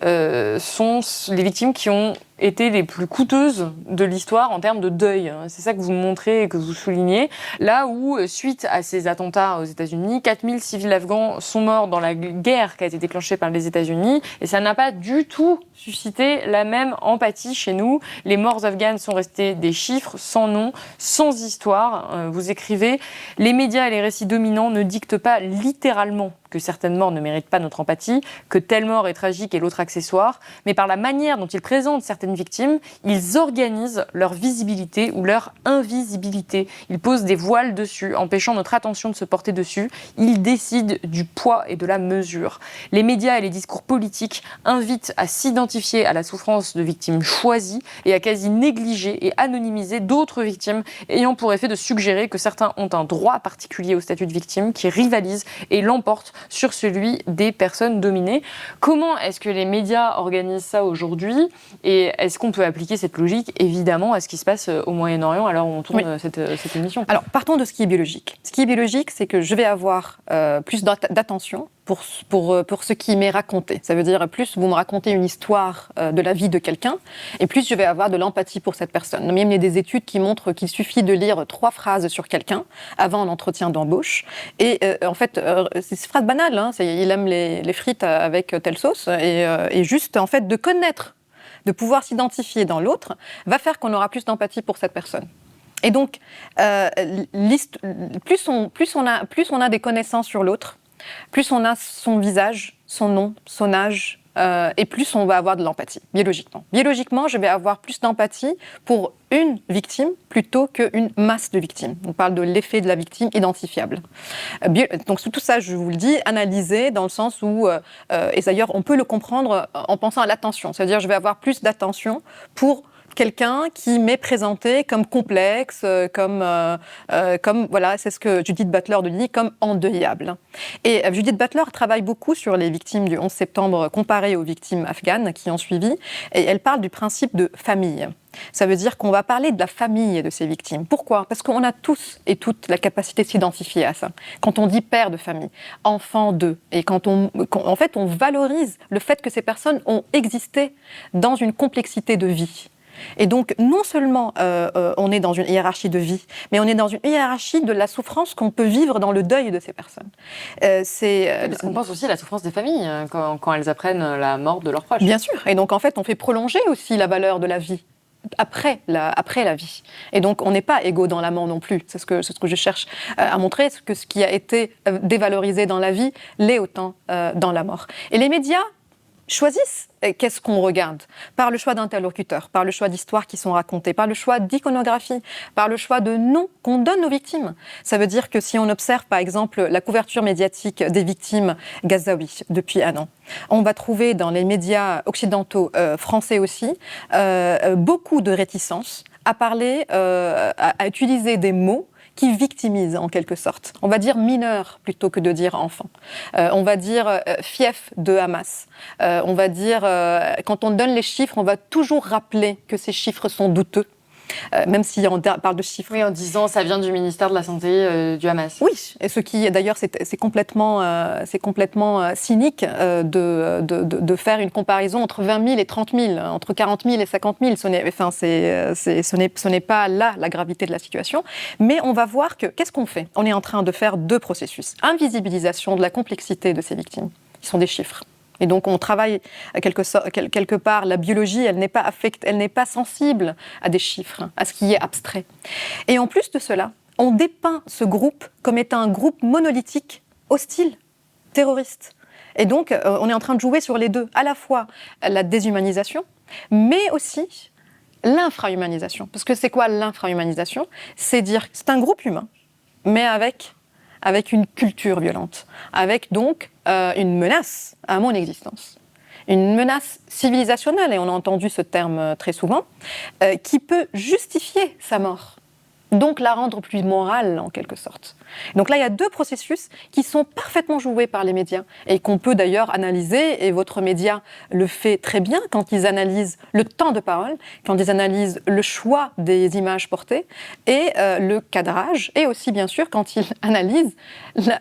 sont les victimes qui ont été les plus coûteuses de l'histoire en termes de deuil. C'est ça que vous montrez et que vous soulignez. Là où, suite à ces attentats aux États-Unis, 4000 civils afghans sont morts dans la guerre qui a été déclenchée par les États-Unis, et ça n'a pas du tout suscité la même empathie chez nous. Les morts afghanes sont restés des chiffres, sans nom, sans histoire. Vous écrivez « Les médias et les récits dominants ne dictent pas littéralement que certaines morts ne méritent pas notre empathie, que telle mort est tragique et l'autre accessoire, mais par la manière dont ils présentent certaines victimes, ils organisent leur visibilité ou leur invisibilité. Ils posent des voiles dessus, empêchant notre attention de se porter dessus. Ils décident du poids et de la mesure. Les médias et les discours politiques invitent à s'identifier à la souffrance de victimes choisies et à quasi négliger et anonymiser d'autres victimes, ayant pour effet de suggérer que certains ont un droit particulier au statut de victime qui rivalise et l'emporte sur celui des personnes dominées. Comment est-ce que les médias organisent ça aujourd'hui, et est-ce qu'on peut appliquer cette logique, évidemment, à ce qui se passe au Moyen-Orient alors on tourne cette émission? Alors, partons de ce qui est biologique. Ce qui est biologique, c'est que je vais avoir plus d'attention pour ce qui m'est raconté. Ça veut dire, plus vous me racontez une histoire de la vie de quelqu'un, et plus je vais avoir de l'empathie pour cette personne. Même il y a des études qui montrent qu'il suffit de lire 3 phrases sur quelqu'un avant l'entretien d'embauche. Et en fait, c'est une phrase banale, hein, il aime les frites avec telle sauce, et juste en fait de connaître, de pouvoir s'identifier dans l'autre, va faire qu'on aura plus d'empathie pour cette personne. Et donc, plus on a des connaissances sur l'autre, plus on a son visage, son nom, son âge, et plus on va avoir de l'empathie, biologiquement. Biologiquement, je vais avoir plus d'empathie pour une victime plutôt qu'une masse de victimes. On parle de l'effet de la victime identifiable. Donc tout ça, je vous le dis, analysé dans le sens où, et d'ailleurs on peut le comprendre en pensant à l'attention, c'est-à-dire je vais avoir plus d'attention pour quelqu'un qui m'est présenté comme complexe, comme voilà, c'est ce que Judith Butler dit, comme endeuillable. Et Judith Butler travaille beaucoup sur les victimes du 11 septembre comparées aux victimes afghanes qui ont suivi, et elle parle du principe de famille. Ça veut dire qu'on va parler de la famille de ces victimes. Pourquoi ? Parce qu'on a tous et toutes la capacité de s'identifier à ça. Quand on dit père de famille, enfant d'eux, et en fait on valorise le fait que ces personnes ont existé dans une complexité de vie. Et donc, non seulement on est dans une hiérarchie de vie, mais on est dans une hiérarchie de la souffrance qu'on peut vivre dans le deuil de ces personnes. Parce qu'on pense aussi à la souffrance des familles quand elles apprennent la mort de leurs proches. Bien sûr. Et donc, en fait, on fait prolonger aussi la valeur de la vie après la vie. Et donc, on n'est pas égaux dans la mort non plus. C'est ce que je cherche à montrer, que ce qui a été dévalorisé dans la vie l'est autant dans la mort. Et les médias choisissent qu'est-ce qu'on regarde par le choix d'interlocuteurs, par le choix d'histoires qui sont racontées, par le choix d'iconographie, par le choix de noms qu'on donne aux victimes. Ça veut dire que si on observe par exemple la couverture médiatique des victimes gazaouis depuis un an, on va trouver dans les médias occidentaux, français aussi, beaucoup de réticence à parler, à utiliser des mots qui victimise en quelque sorte. On va dire mineur plutôt que de dire enfant. On va dire fief de Hamas. On va dire, quand on donne les chiffres, on va toujours rappeler que ces chiffres sont douteux. même si on parle de chiffres. Oui, en disant ça vient du ministère de la Santé du Hamas. Oui, et ce qui d'ailleurs c'est complètement cynique de faire une comparaison entre 20 000 et 30 000, entre 40 000 et 50 000. Ce n'est pas là la gravité de la situation. Mais on va voir que qu'est-ce qu'on fait ? On est en train de faire deux processus. Invisibilisation de la complexité de ces victimes, qui sont des chiffres. Et donc on travaille quelque part, la biologie, elle n'est pas sensible à des chiffres, à ce qui est abstrait. Et en plus de cela, on dépeint ce groupe comme étant un groupe monolithique, hostile, terroriste. Et donc on est en train de jouer sur les deux, à la fois la déshumanisation, mais aussi l'infrahumanisation. Parce que c'est quoi l'infrahumanisation ? C'est dire que c'est un groupe humain, mais avec une culture violente, avec donc une menace à mon existence. Une menace civilisationnelle, et on a entendu ce terme très souvent, qui peut justifier sa mort, donc la rendre plus morale en quelque sorte. Donc là, il y a deux processus qui sont parfaitement joués par les médias et qu'on peut d'ailleurs analyser, et votre média le fait très bien quand ils analysent le temps de parole, quand ils analysent le choix des images portées et le cadrage, et aussi bien sûr quand ils analysent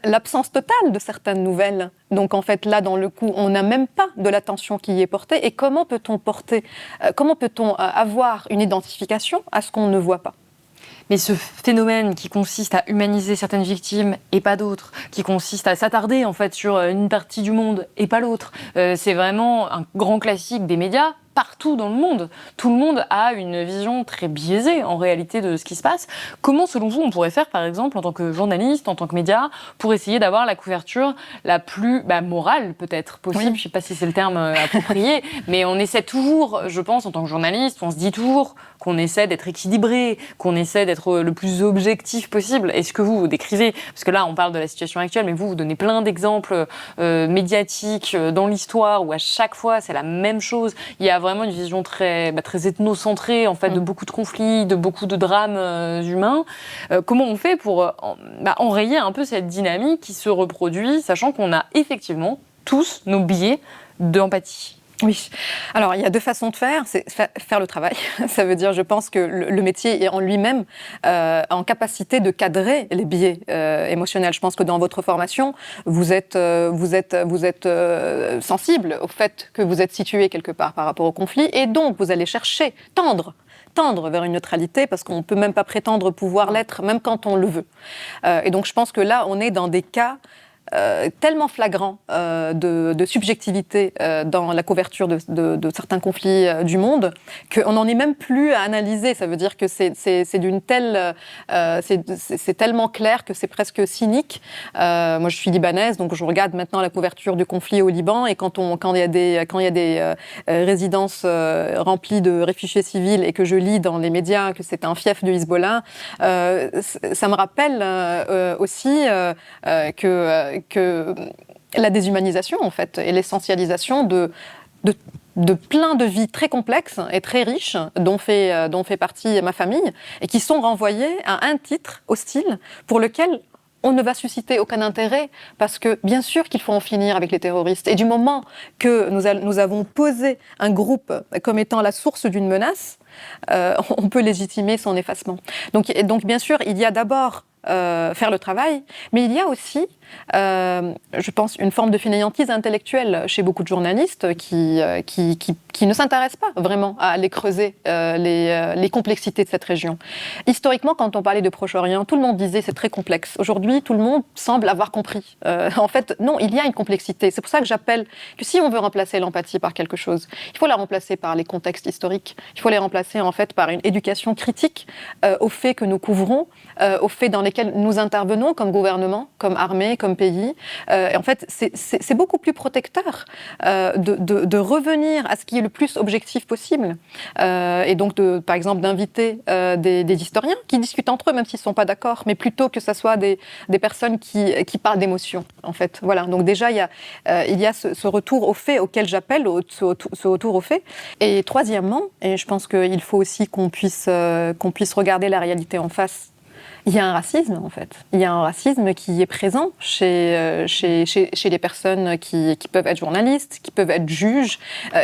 l'absence totale de certaines nouvelles. Donc en fait là, dans le coup, on n'a même pas de l'attention qui y est portée, et comment peut-on avoir une identification à ce qu'on ne voit pas ? Mais ce phénomène qui consiste à humaniser certaines victimes et pas d'autres, qui consiste à s'attarder en fait sur une partie du monde et pas l'autre, c'est vraiment un grand classique des médias. Partout dans le monde. Tout le monde a une vision très biaisée en réalité de ce qui se passe. Comment, selon vous, on pourrait faire, par exemple, en tant que journaliste, en tant que média, pour essayer d'avoir la couverture la plus morale, peut-être, possible ? Oui. Je ne sais pas si c'est le terme approprié, mais on essaie toujours, je pense, en tant que journaliste, on se dit toujours qu'on essaie d'être équilibré, qu'on essaie d'être le plus objectif possible. Est-ce que vous décrivez, parce que là, on parle de la situation actuelle, mais vous donnez plein d'exemples médiatiques dans l'histoire où à chaque fois, c'est la même chose. Il y a vraiment une vision très ethnocentrée en fait, de beaucoup de conflits, de beaucoup de drames humains. Comment on fait pour enrayer un peu cette dynamique qui se reproduit, sachant qu'on a effectivement tous nos biais d'empathie ? Oui. Alors, il y a deux façons de faire. C'est faire le travail. Ça veut dire, je pense que le métier est en lui-même en capacité de cadrer les biais émotionnels. Je pense que dans votre formation, vous êtes sensible au fait que vous êtes situé quelque part par rapport au conflit, et donc vous allez chercher, tendre vers une neutralité, parce qu'on ne peut même pas prétendre pouvoir l'être, même quand on le veut. Et donc, je pense que là, on est dans des cas tellement flagrant de subjectivité dans la couverture de certains conflits du monde qu'on n'en est même plus à analyser. Ça veut dire que c'est d'une telle... c'est tellement clair que c'est presque cynique. Moi, je suis libanaise, donc je regarde maintenant la couverture du conflit au Liban, et quand il y a des résidences remplies de réfugiés civils et que je lis dans les médias que c'est un fief de Hezbollah, ça me rappelle aussi que la déshumanisation, en fait, et l'essentialisation de plein de vies très complexes et très riches, dont fait partie ma famille, et qui sont renvoyées à un titre hostile pour lequel on ne va susciter aucun intérêt, parce que bien sûr qu'il faut en finir avec les terroristes. Et du moment que nous avons posé un groupe comme étant la source d'une menace, on peut légitimer son effacement. Donc bien sûr, il y a d'abord faire le travail, mais il y a aussi, je pense, une forme de fainéantise intellectuelle chez beaucoup de journalistes qui ne s'intéressent pas vraiment à aller creuser les complexités de cette région. Historiquement, quand on parlait de Proche-Orient, tout le monde disait c'est très complexe. Aujourd'hui, tout le monde semble avoir compris. En fait, non, il y a une complexité. C'est pour ça que j'appelle que si on veut remplacer l'empathie par quelque chose, il faut la remplacer par les contextes historiques. Il faut les remplacer en fait par une éducation critique aux faits que nous couvrons, aux faits dans lesquels nous intervenons comme gouvernement, comme armée, comme pays. Et en fait, c'est beaucoup plus protecteur de revenir à ce qui est le plus objectif possible. Et donc, par exemple, d'inviter des historiens qui discutent entre eux, même s'ils ne sont pas d'accord, mais plutôt que ce soit des personnes qui parlent d'émotions, en fait. Voilà. Donc déjà, il y a ce retour aux faits auquel j'appelle, ce retour aux faits. Et troisièmement, et je pense qu'il faut aussi qu'on puisse regarder la réalité en face, il y a un racisme, en fait. Il y a un racisme qui est présent chez les personnes qui peuvent être journalistes, qui peuvent être juges.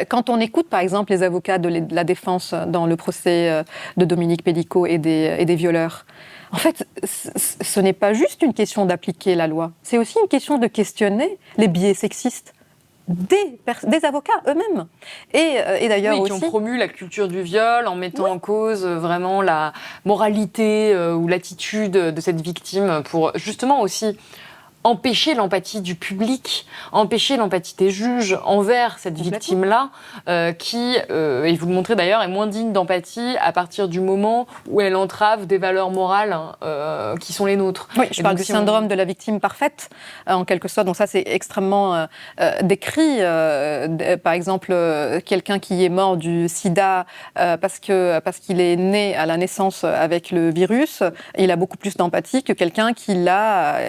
Quand on écoute, par exemple, les avocats de la défense dans le procès de Dominique Pellicot et des violeurs, en fait, ce n'est pas juste une question d'appliquer la loi, c'est aussi une question de questionner les biais sexistes des avocats eux-mêmes. Et d'ailleurs qui aussi... ont promu la culture du viol en mettant en cause vraiment la moralité ou l'attitude de cette victime pour justement aussi empêcher l'empathie du public, empêcher l'empathie des juges envers cette victime-là, qui, et vous le montrez d'ailleurs, est moins digne d'empathie à partir du moment où elle entrave des valeurs morales qui sont les nôtres. Oui, je parle du syndrome de la victime parfaite, en quelque sorte. Donc ça, c'est extrêmement décrit. Par exemple, quelqu'un qui est mort du sida parce qu'il est né à la naissance avec le virus, il a beaucoup plus d'empathie que quelqu'un qui l'a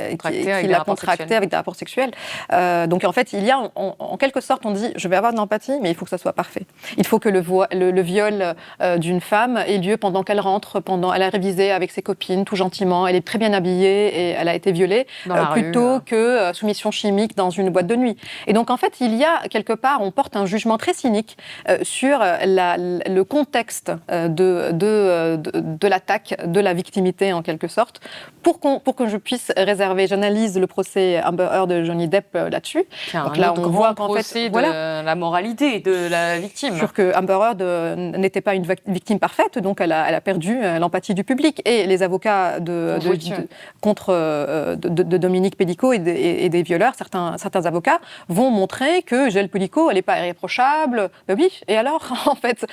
contracté avec des rapports sexuels. Donc en fait, il y a en quelque sorte, on dit, je vais avoir de l'empathie, mais il faut que ça soit parfait. Il faut que le viol d'une femme ait lieu pendant qu'elle rentre, elle a révisé avec ses copines, tout gentiment, elle est très bien habillée et elle a été violée, plutôt que soumission chimique dans une boîte de nuit. Et donc en fait, il y a quelque part, on porte un jugement très cynique sur le contexte de l'attaque, de la victimité en quelque sorte, pour que je puisse réserver, j'analyse le procès Amber Heard de Johnny Depp là-dessus. Donc là, on voit qu'en fait, la moralité de la victime. Sûr que Amber Heard n'était pas une victime parfaite, donc elle a perdu l'empathie du public. Et les avocats contre Dominique Pellicot et des violeurs, certains avocats, vont montrer que Gilles Pellicot, elle n'est pas irréprochable. Ben oui, et alors, en fait,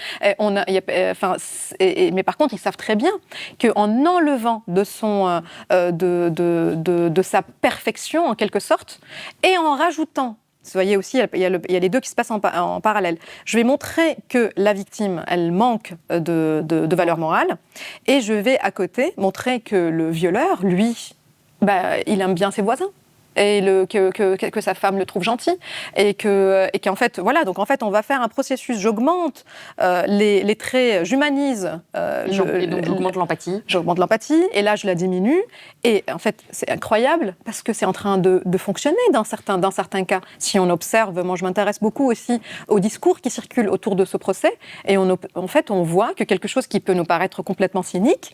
mais par contre, ils savent très bien qu'en enlevant de sa perfection, en quelque sorte, et en rajoutant, vous voyez aussi, il y a les deux qui se passent en parallèle. Je vais montrer que la victime, elle manque de valeur morale, et je vais, à côté, montrer que le violeur, lui, il aime bien ses voisins. Et que sa femme le trouve gentil, et qu'en fait, voilà, donc en fait, on va faire un processus, j'augmente les traits, j'humanise. Et donc j'augmente l'empathie. J'augmente l'empathie, et là, je la diminue, et en fait, c'est incroyable, parce que c'est en train de fonctionner dans certains cas. Si on observe, moi je m'intéresse beaucoup aussi au discours qui circule autour de ce procès, et en fait, on voit que quelque chose qui peut nous paraître complètement cynique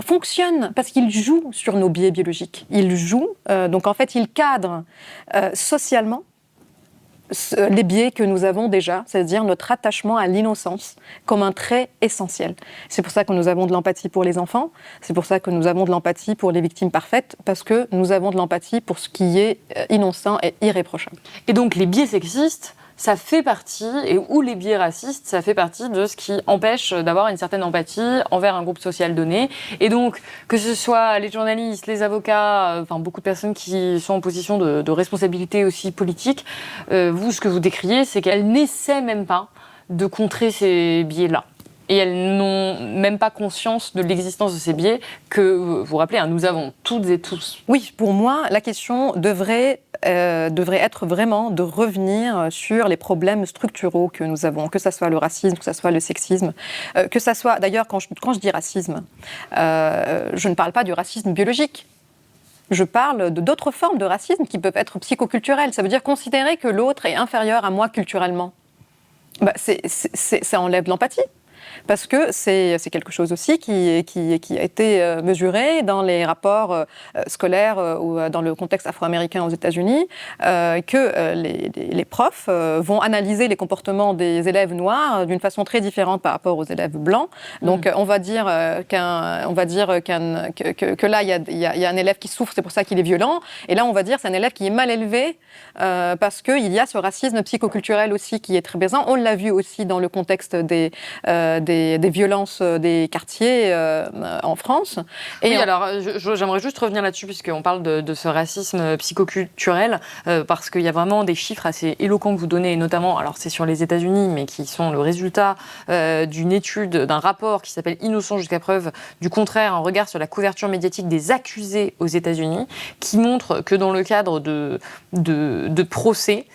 fonctionne, parce qu'il joue sur nos biais biologiques. Il joue, donc en fait, il cadre socialement les biais que nous avons déjà, c'est-à-dire notre attachement à l'innocence comme un trait essentiel. C'est pour ça que nous avons de l'empathie pour les enfants, c'est pour ça que nous avons de l'empathie pour les victimes parfaites, parce que nous avons de l'empathie pour ce qui est innocent et irréprochable. Et donc les biais sexistes, ça fait partie, ou les biais racistes, ça fait partie de ce qui empêche d'avoir une certaine empathie envers un groupe social donné. Et donc, que ce soit les journalistes, les avocats, beaucoup de personnes qui sont en position de responsabilité aussi politique, vous, ce que vous décriez, c'est qu'elles n'essaient même pas de contrer ces biais-là. Et elles n'ont même pas conscience de l'existence de ces biais que, vous vous rappelez, nous avons toutes et tous. Oui, pour moi, la question devrait être vraiment de revenir sur les problèmes structuraux que nous avons, que ce soit le racisme, que ce soit le sexisme, que ce soit, d'ailleurs, quand je dis racisme, je ne parle pas du racisme biologique. Je parle d'autres formes de racisme qui peuvent être psychoculturelles. Ça veut dire considérer que l'autre est inférieur à moi culturellement. Ça enlève l'empathie. Parce que c'est quelque chose aussi qui a été mesuré dans les rapports scolaires ou dans le contexte afro-américain aux États-Unis, que les profs vont analyser les comportements des élèves noirs d'une façon très différente par rapport aux élèves blancs. Donc on va dire que là il y a un élève qui souffre, c'est pour ça qu'il est violent, et là on va dire c'est un élève qui est mal élevé parce qu'il y a ce racisme psychoculturel aussi qui est très présent. On l'a vu aussi dans le contexte des violences des quartiers en France. Et oui, alors j'aimerais juste revenir là-dessus puisqu'on parle de ce racisme psychoculturel parce qu'il y a vraiment des chiffres assez éloquents que vous donnez, et notamment, alors c'est sur les États-Unis, mais qui sont le résultat d'une étude, d'un rapport qui s'appelle Innocent jusqu'à preuve du contraire, un regard sur la couverture médiatique des accusés aux États-Unis, qui montre que dans le cadre de procès,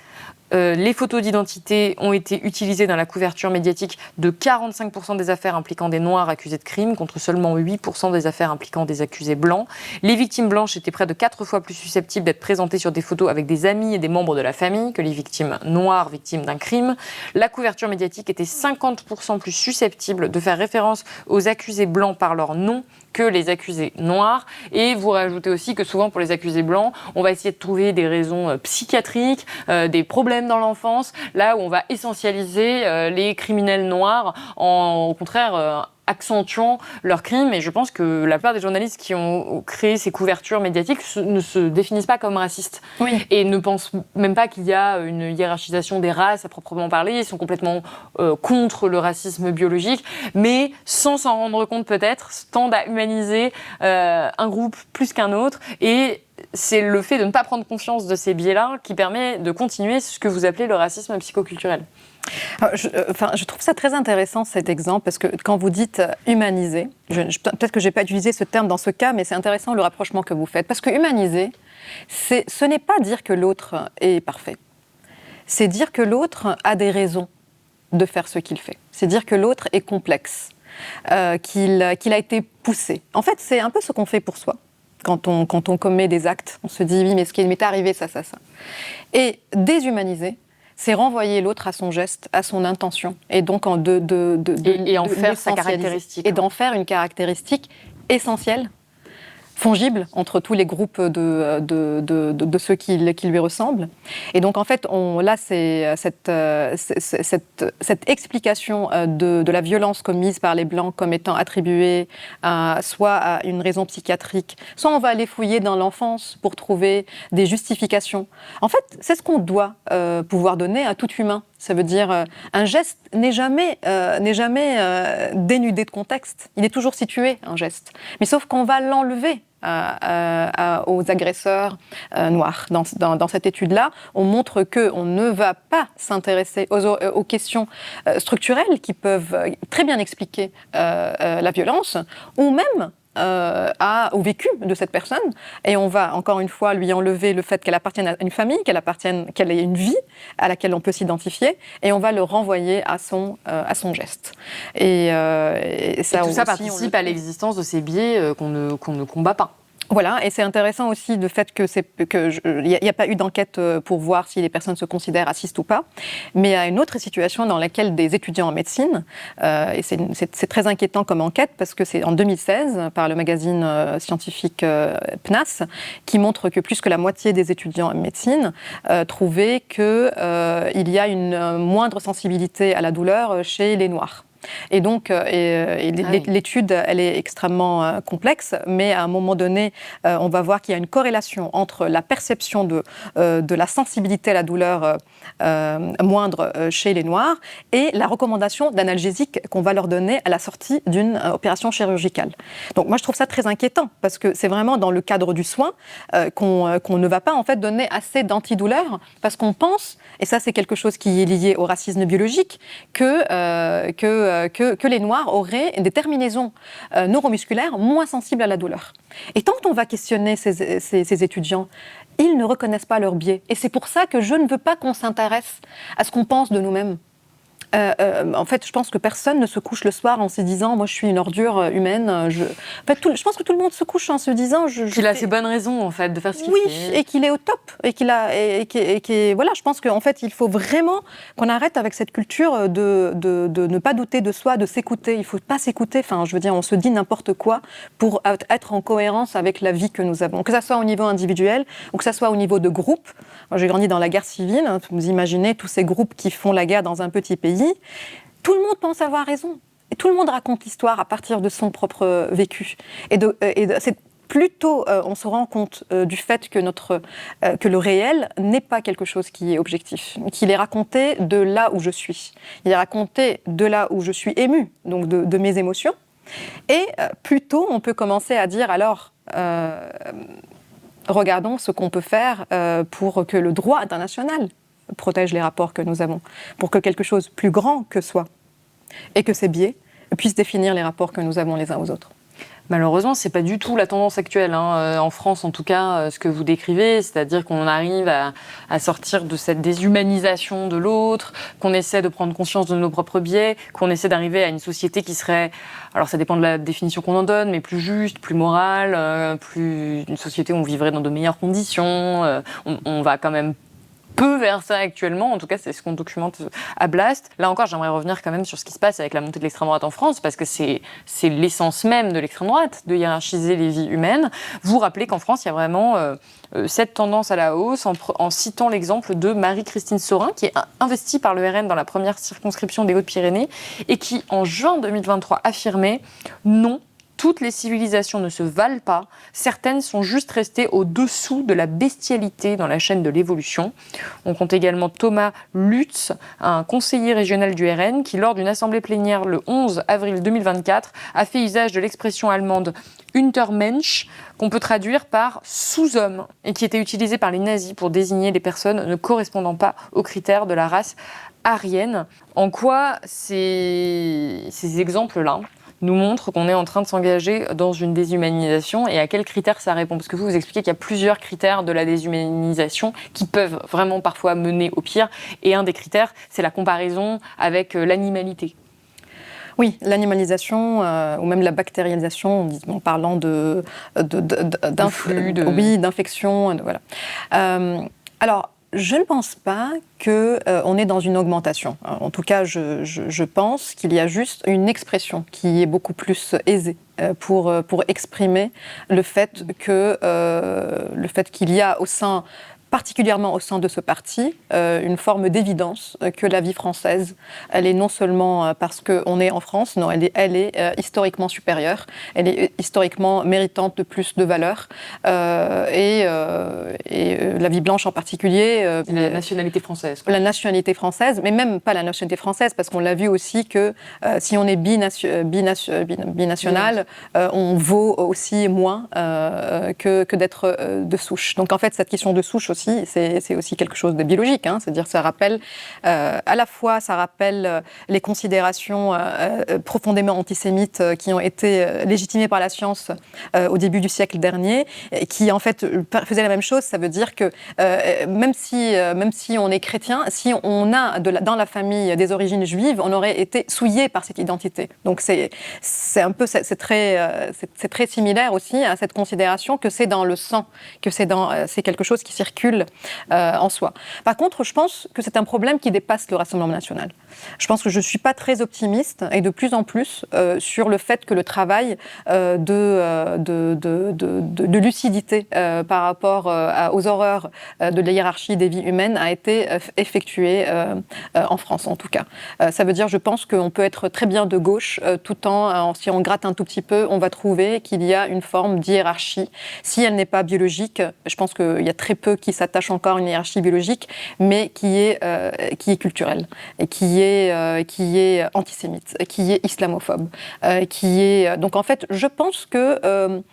Les photos d'identité ont été utilisées dans la couverture médiatique de 45% des affaires impliquant des Noirs accusés de crimes, contre seulement 8% des affaires impliquant des accusés blancs. Les victimes blanches étaient près de 4 fois plus susceptibles d'être présentées sur des photos avec des amis et des membres de la famille que les victimes noires victimes d'un crime. La couverture médiatique était 50% plus susceptible de faire référence aux accusés blancs par leur nom que les accusés noirs. Et vous rajoutez aussi que souvent pour les accusés blancs, on va essayer de trouver des raisons psychiatriques, des problèmes dans l'enfance, là où on va essentialiser les criminels noirs au contraire accentuant leurs crimes. Et je pense que la plupart des journalistes qui ont créé ces couvertures médiatiques ne se définissent pas comme racistes. Oui. Et ne pensent même pas qu'il y a une hiérarchisation des races à proprement parler. Ils sont complètement contre le racisme biologique, mais sans s'en rendre compte peut-être, tendent à humaniser un groupe plus qu'un autre. Et c'est le fait de ne pas prendre conscience de ces biais-là qui permet de continuer ce que vous appelez le racisme psychoculturel. Je trouve ça très intéressant cet exemple, parce que quand vous dites humaniser, peut-être que je n'ai pas utilisé ce terme dans ce cas, mais c'est intéressant le rapprochement que vous faites. Parce que humaniser, ce n'est pas dire que l'autre est parfait. C'est dire que l'autre a des raisons de faire ce qu'il fait. C'est dire que l'autre est complexe, qu'il a été poussé. En fait, c'est un peu ce qu'on fait pour soi. Quand on commet des actes, on se dit oui, mais ce qui m'est arrivé, ça. Et déshumaniser, c'est renvoyer l'autre à son geste, à son intention, et donc en faire sa caractéristique. Et d'en faire une caractéristique essentielle, fongible entre tous les groupes de ceux qui lui ressemblent. Et donc, en fait, là, c'est cette explication de la violence commise par les Blancs comme étant attribuée soit à une raison psychiatrique, soit on va aller fouiller dans l'enfance pour trouver des justifications. En fait, c'est ce qu'on doit pouvoir donner à tout humain. Ça veut dire un geste n'est jamais dénudé de contexte. Il est toujours situé, un geste. Mais sauf qu'on va l'enlever aux agresseurs noirs. Dans cette étude-là, on montre qu'on ne va pas s'intéresser aux questions structurelles qui peuvent très bien expliquer la violence, ou même au vécu de cette personne, et on va encore une fois lui enlever le fait qu'elle appartienne à une famille, qu'elle ait une vie à laquelle on peut s'identifier, et on va le renvoyer à son tout ça participe à l'existence de ces biais qu'on ne combat pas. Voilà, et c'est intéressant aussi le fait qu'il n'y a pas eu d'enquête pour voir si les personnes se considèrent racistes ou pas, mais il y a une autre situation dans laquelle des étudiants en médecine, et c'est très inquiétant comme enquête, parce que c'est en 2016, par le magazine scientifique PNAS, qui montre que plus que la moitié des étudiants en médecine trouvaient qu'il y a une moindre sensibilité à la douleur chez les Noirs. Et donc, l'étude, elle est extrêmement complexe, mais à un moment donné, on va voir qu'il y a une corrélation entre la perception de la sensibilité à la douleur moindre chez les Noirs et la recommandation d'analgésiques qu'on va leur donner à la sortie d'une opération chirurgicale. Donc moi, je trouve ça très inquiétant, parce que c'est vraiment dans le cadre du soin qu'on ne va pas en fait donner assez d'antidouleurs, parce qu'on pense, et ça c'est quelque chose qui est lié au racisme biologique, que les Noirs auraient des terminaisons neuromusculaires moins sensibles à la douleur. Et tant qu'on va questionner ces étudiants, ils ne reconnaissent pas leur biais. Et c'est pour ça que je ne veux pas qu'on s'intéresse à ce qu'on pense de nous-mêmes. En fait, je pense que personne ne se couche le soir en se disant « moi, je suis une ordure humaine ». Je pense que tout le monde se couche en se disant… Qu'il a ses bonnes raisons, en fait, de faire ce qu'il fait. Oui, et qu'il est au top. Voilà, je pense qu'en fait, il faut vraiment qu'on arrête avec cette culture de ne pas douter de soi, de s'écouter. Il ne faut pas s'écouter. Enfin, je veux dire, on se dit n'importe quoi pour être en cohérence avec la vie que nous avons. Que ça soit au niveau individuel ou que ça soit au niveau de groupe. Moi, j'ai grandi dans la guerre civile. Vous imaginez tous ces groupes qui font la guerre dans un petit pays. Tout le monde pense avoir raison. Et tout le monde raconte l'histoire à partir de son propre vécu. C'est plutôt, on se rend compte du fait que le réel n'est pas quelque chose qui est objectif, qu'il est raconté de là où je suis. Il est raconté de là où je suis émue, donc de mes émotions. Et plutôt, on peut commencer à dire alors… regardons ce qu'on peut faire pour que le droit international protège les rapports que nous avons, pour que quelque chose plus grand que soi et que ces biais puissent définir les rapports que nous avons les uns aux autres. Malheureusement, c'est pas du tout la tendance actuelle, en France en tout cas, ce que vous décrivez, c'est-à-dire qu'on arrive à sortir de cette déshumanisation de l'autre, qu'on essaie de prendre conscience de nos propres biais, qu'on essaie d'arriver à une société qui serait, alors ça dépend de la définition qu'on en donne, mais plus juste, plus morale, une société où on vivrait dans de meilleures conditions. On va quand même peu vers ça actuellement, en tout cas c'est ce qu'on documente à Blast. Là encore, j'aimerais revenir quand même sur ce qui se passe avec la montée de l'extrême droite en France, parce que c'est l'essence même de l'extrême droite, de hiérarchiser les vies humaines. Vous rappelez qu'en France, il y a vraiment cette tendance à la hausse, en citant l'exemple de Marie-Christine Saurin, qui est investie par le RN dans la première circonscription des Hautes-Pyrénées, et qui, en juin 2023, affirmait « Non, toutes les civilisations ne se valent pas, certaines sont juste restées au-dessous de la bestialité dans la chaîne de l'évolution ». On compte également Thomas Lutz, un conseiller régional du RN, qui, lors d'une assemblée plénière le 11 avril 2024, a fait usage de l'expression allemande « Untermensch », qu'on peut traduire par « sous-homme », et qui était utilisée par les nazis pour désigner les personnes ne correspondant pas aux critères de la race aryenne. En quoi ces exemples-là nous montre qu'on est en train de s'engager dans une déshumanisation et à quels critères ça répond? Parce que vous expliquez qu'il y a plusieurs critères de la déshumanisation qui peuvent vraiment parfois mener au pire. Et un des critères, c'est la comparaison avec l'animalité. Oui, l'animalisation ou même la bactérialisation, en parlant d'infection. Voilà. Alors, je ne pense pas qu'on est dans une augmentation. En tout cas, je pense qu'il y a juste une expression qui est beaucoup plus aisée pour exprimer le fait qu'il y a particulièrement au sein de ce parti, une forme d'évidence que la vie française, elle est non seulement parce qu'on est en France, non, elle est historiquement supérieure, elle est historiquement méritante de plus de valeur, et la vie blanche en particulier. La nationalité française. La nationalité française, mais même pas la nationalité française, parce qu'on l'a vu aussi que si on est binational, on vaut aussi moins que d'être de souche. Donc en fait, cette question de souche aussi, c'est aussi quelque chose de biologique, c'est-à-dire ça rappelle à la fois les considérations profondément antisémites qui ont été légitimées par la science au début du siècle dernier, et qui en fait faisaient la même chose. Ça veut dire que même si on est chrétien, si on a dans la famille des origines juives, on aurait été souillé par cette identité. Donc c'est très similaire aussi à cette considération que c'est dans le sang, que c'est quelque chose qui circule en soi. Par contre, je pense que c'est un problème qui dépasse le Rassemblement national. Je pense que je ne suis pas très optimiste, et de plus en plus, sur le fait que le travail de lucidité par rapport aux horreurs de la hiérarchie des vies humaines a été effectué en France, en tout cas. Ça veut dire, je pense qu'on peut être très bien de gauche, tout en si on gratte un tout petit peu, on va trouver qu'il y a une forme d'hiérarchie. Si elle n'est pas biologique, je pense qu'il y a très peu qui s'attache encore à une hiérarchie biologique, mais qui est culturelle, et qui est antisémite, qui est islamophobe, donc en fait, je pense que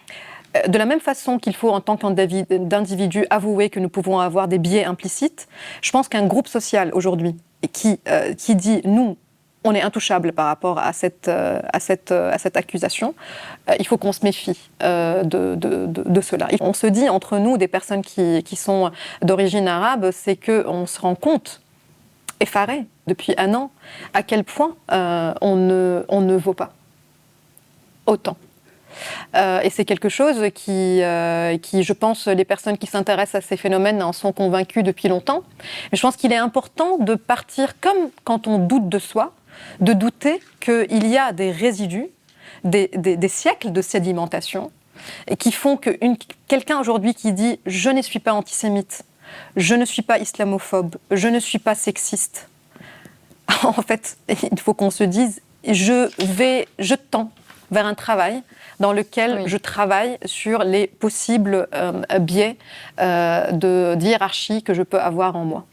de la même façon qu'il faut, en tant qu'individu, avouer que nous pouvons avoir des biais implicites, je pense qu'un groupe social aujourd'hui qui dit « nous », on est intouchable par rapport à cette accusation. Il faut qu'on se méfie de cela. On se dit entre nous, des personnes qui sont d'origine arabe, c'est qu'on se rend compte, effaré depuis un an, à quel point on ne vaut pas autant. Et c'est quelque chose qui, je pense, les personnes qui s'intéressent à ces phénomènes en sont convaincues depuis longtemps. Mais je pense qu'il est important de partir, comme quand on doute de soi, de douter qu'il y a des résidus, des siècles de sédimentation, et qui font que quelqu'un aujourd'hui qui dit « je ne suis pas antisémite, je ne suis pas islamophobe, je ne suis pas sexiste », en fait, il faut qu'on se dise « je tends vers un travail dans lequel je travaille sur les possibles biais de hiérarchie que je peux avoir en moi ».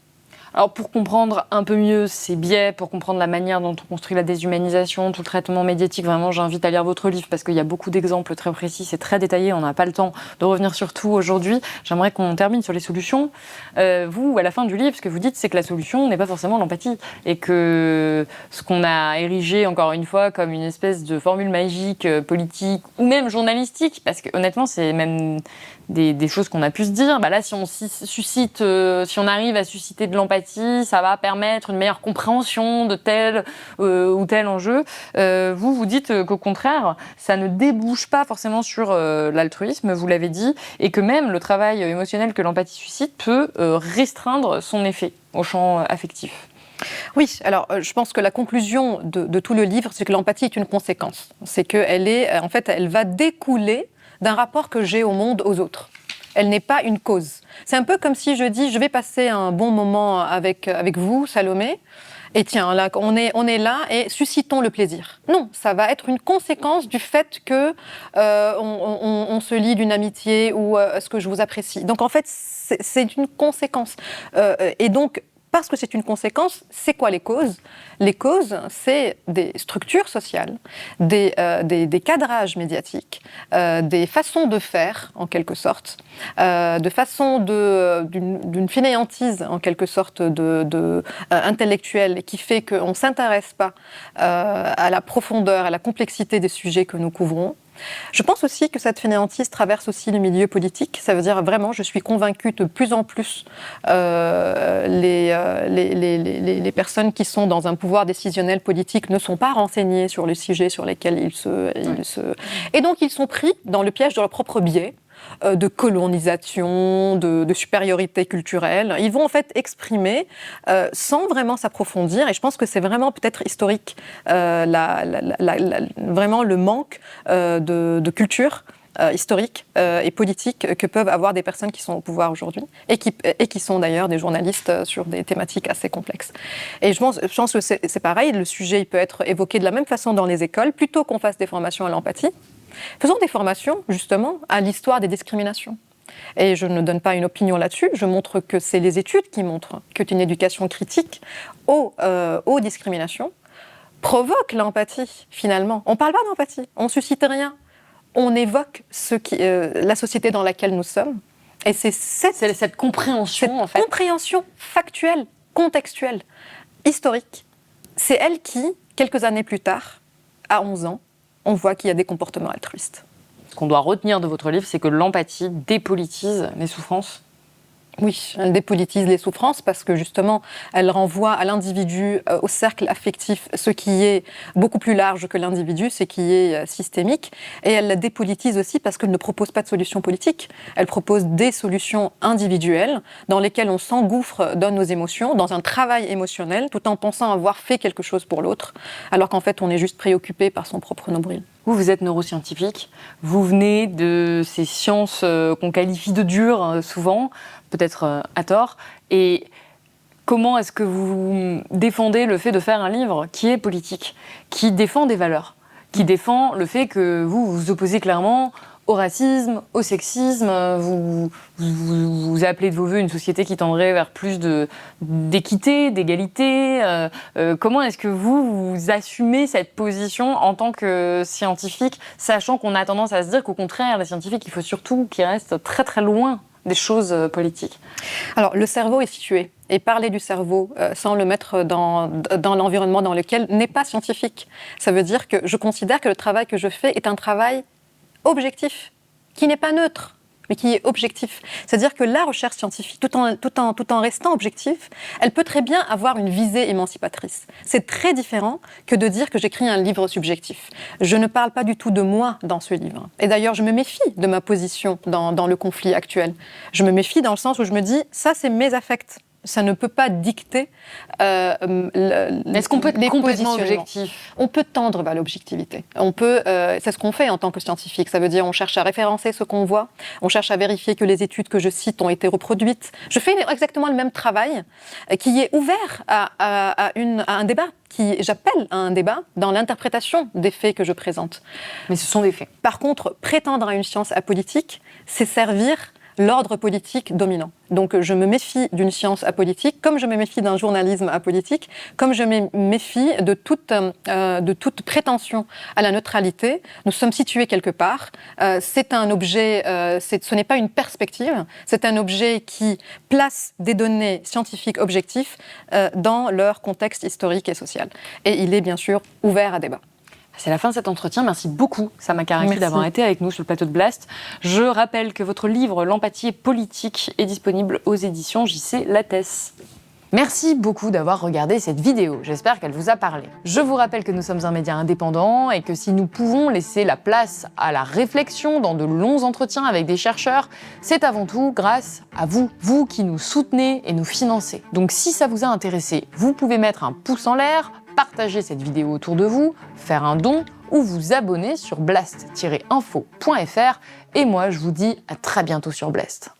Alors pour comprendre un peu mieux ces biais, pour comprendre la manière dont on construit la déshumanisation, tout le traitement médiatique, vraiment j'invite à lire votre livre parce qu'il y a beaucoup d'exemples très précis, c'est très détaillé, on n'a pas le temps de revenir sur tout aujourd'hui. J'aimerais qu'on termine sur les solutions. Vous, à la fin du livre, ce que vous dites, c'est que la solution n'est pas forcément l'empathie et que ce qu'on a érigé, encore une fois, comme une espèce de formule magique, politique ou même journalistique, parce que honnêtement, c'est même des choses qu'on a pu se dire. Là, si on arrive à susciter de l'empathie, ça va permettre une meilleure compréhension de tel ou tel enjeu. Vous dites qu'au contraire, ça ne débouche pas forcément sur l'altruisme, vous l'avez dit, et que même le travail émotionnel que l'empathie suscite peut restreindre son effet au champ affectif. Oui, alors je pense que la conclusion de tout le livre, c'est que l'empathie est une conséquence. C'est elle va découler d'un rapport que j'ai au monde, aux autres. Elle n'est pas une cause. C'est un peu comme si je dis, je vais passer un bon moment avec vous, Salomé, et tiens, là, on est là et suscitons le plaisir. Non, ça va être une conséquence du fait que on se lie d'une amitié ou ce que je vous apprécie. Donc en fait, c'est une conséquence. Et donc, parce que c'est une conséquence, c'est quoi les causes ? Les causes, c'est des structures sociales, des cadrages médiatiques, des façons de faire, en quelque sorte, de façon d'une fainéantise, en quelque sorte, intellectuelle, qui fait qu'on ne s'intéresse pas à la profondeur, à la complexité des sujets que nous couvrons. Je pense aussi que cette fainéantise traverse aussi le milieu politique. Ça veut dire vraiment, je suis convaincue de plus en plus les personnes qui sont dans un pouvoir décisionnel politique ne sont pas renseignées sur les sujets sur lesquels ils se... Et donc ils sont pris dans le piège de leur propre biais, de colonisation, de supériorité culturelle. Ils vont en fait exprimer sans vraiment s'approfondir, et je pense que c'est vraiment peut-être historique, vraiment le manque de culture historique et politique que peuvent avoir des personnes qui sont au pouvoir aujourd'hui et qui sont d'ailleurs des journalistes sur des thématiques assez complexes. Et je pense que c'est pareil, le sujet il peut être évoqué de la même façon dans les écoles, plutôt qu'on fasse des formations à l'empathie. Faisons des formations, justement, à l'histoire des discriminations. Et je ne donne pas une opinion là-dessus, je montre que c'est les études qui montrent qu'une éducation critique aux discriminations provoque l'empathie, finalement. On ne parle pas d'empathie, on ne suscite rien. On évoque la société dans laquelle nous sommes. Et c'est cette compréhension, compréhension factuelle, contextuelle, historique. C'est elle qui, quelques années plus tard, à 11 ans, on voit qu'il y a des comportements altruistes. Ce qu'on doit retenir de votre livre, c'est que l'empathie dépolitise les souffrances. Oui, elle dépolitise les souffrances parce que justement, elle renvoie à l'individu, au cercle affectif, ce qui est beaucoup plus large que l'individu, ce qui est systémique. Et elle la dépolitise aussi parce qu'elle ne propose pas de solution politique. Elle propose des solutions individuelles dans lesquelles on s'engouffre dans nos émotions, dans un travail émotionnel, tout en pensant avoir fait quelque chose pour l'autre, alors qu'en fait, on est juste préoccupé par son propre nombril. Vous êtes neuroscientifique, vous venez de ces sciences qu'on qualifie de dures souvent, peut-être à tort, et comment est-ce que vous défendez le fait de faire un livre qui est politique, qui défend des valeurs, qui défend le fait que vous vous opposez clairement au racisme, au sexisme, vous appelez de vos voeux une société qui tendrait vers plus d'équité, d'égalité. Comment est-ce que vous assumez cette position en tant que scientifique, sachant qu'on a tendance à se dire qu'au contraire, les scientifiques, il faut surtout qu'ils restent très très loin des choses politiques? Alors, le cerveau est situé. Et parler du cerveau sans le mettre dans l'environnement dans lequel n'est pas scientifique. Ça veut dire que je considère que le travail que je fais est un travail objectif, qui n'est pas neutre, mais qui est objectif. C'est-à-dire que la recherche scientifique, tout en restant objectif, elle peut très bien avoir une visée émancipatrice. C'est très différent que de dire que j'écris un livre subjectif. Je ne parle pas du tout de moi dans ce livre. Et d'ailleurs, je me méfie de ma position dans le conflit actuel. Je me méfie dans le sens où je me dis, ça c'est mes affects. Ça ne peut pas dicter Est-ce qu'on peut être complètement objectif? On peut tendre vers l'objectivité. C'est ce qu'on fait en tant que scientifique. Ça veut dire on cherche à référencer ce qu'on voit, on cherche à vérifier que les études que je cite ont été reproduites. Je fais exactement le même travail qui est ouvert à un débat, j'appelle à un débat dans l'interprétation des faits que je présente. Mais ce sont des faits. Par contre, prétendre à une science apolitique, c'est servir l'ordre politique dominant. Donc je me méfie d'une science apolitique, comme je me méfie d'un journalisme apolitique, comme je me méfie de toute prétention à la neutralité. Nous sommes situés quelque part. C'est un objet, ce n'est pas une perspective, c'est un objet qui place des données scientifiques objectives dans leur contexte historique et social. Et il est bien sûr ouvert à débat. C'est la fin de cet entretien. Merci beaucoup, Sama Karaki, d'avoir été avec nous sur le plateau de Blast. Je rappelle que votre livre « L'empathie est politique » est disponible aux éditions JC Lattès. Merci beaucoup d'avoir regardé cette vidéo. J'espère qu'elle vous a parlé. Je vous rappelle que nous sommes un média indépendant et que si nous pouvons laisser la place à la réflexion dans de longs entretiens avec des chercheurs, c'est avant tout grâce à vous, vous qui nous soutenez et nous financez. Donc si ça vous a intéressé, vous pouvez mettre un pouce en l'air, partager cette vidéo autour de vous, faire un don ou vous abonner sur blast-info.fr. Et moi, je vous dis à très bientôt sur Blast.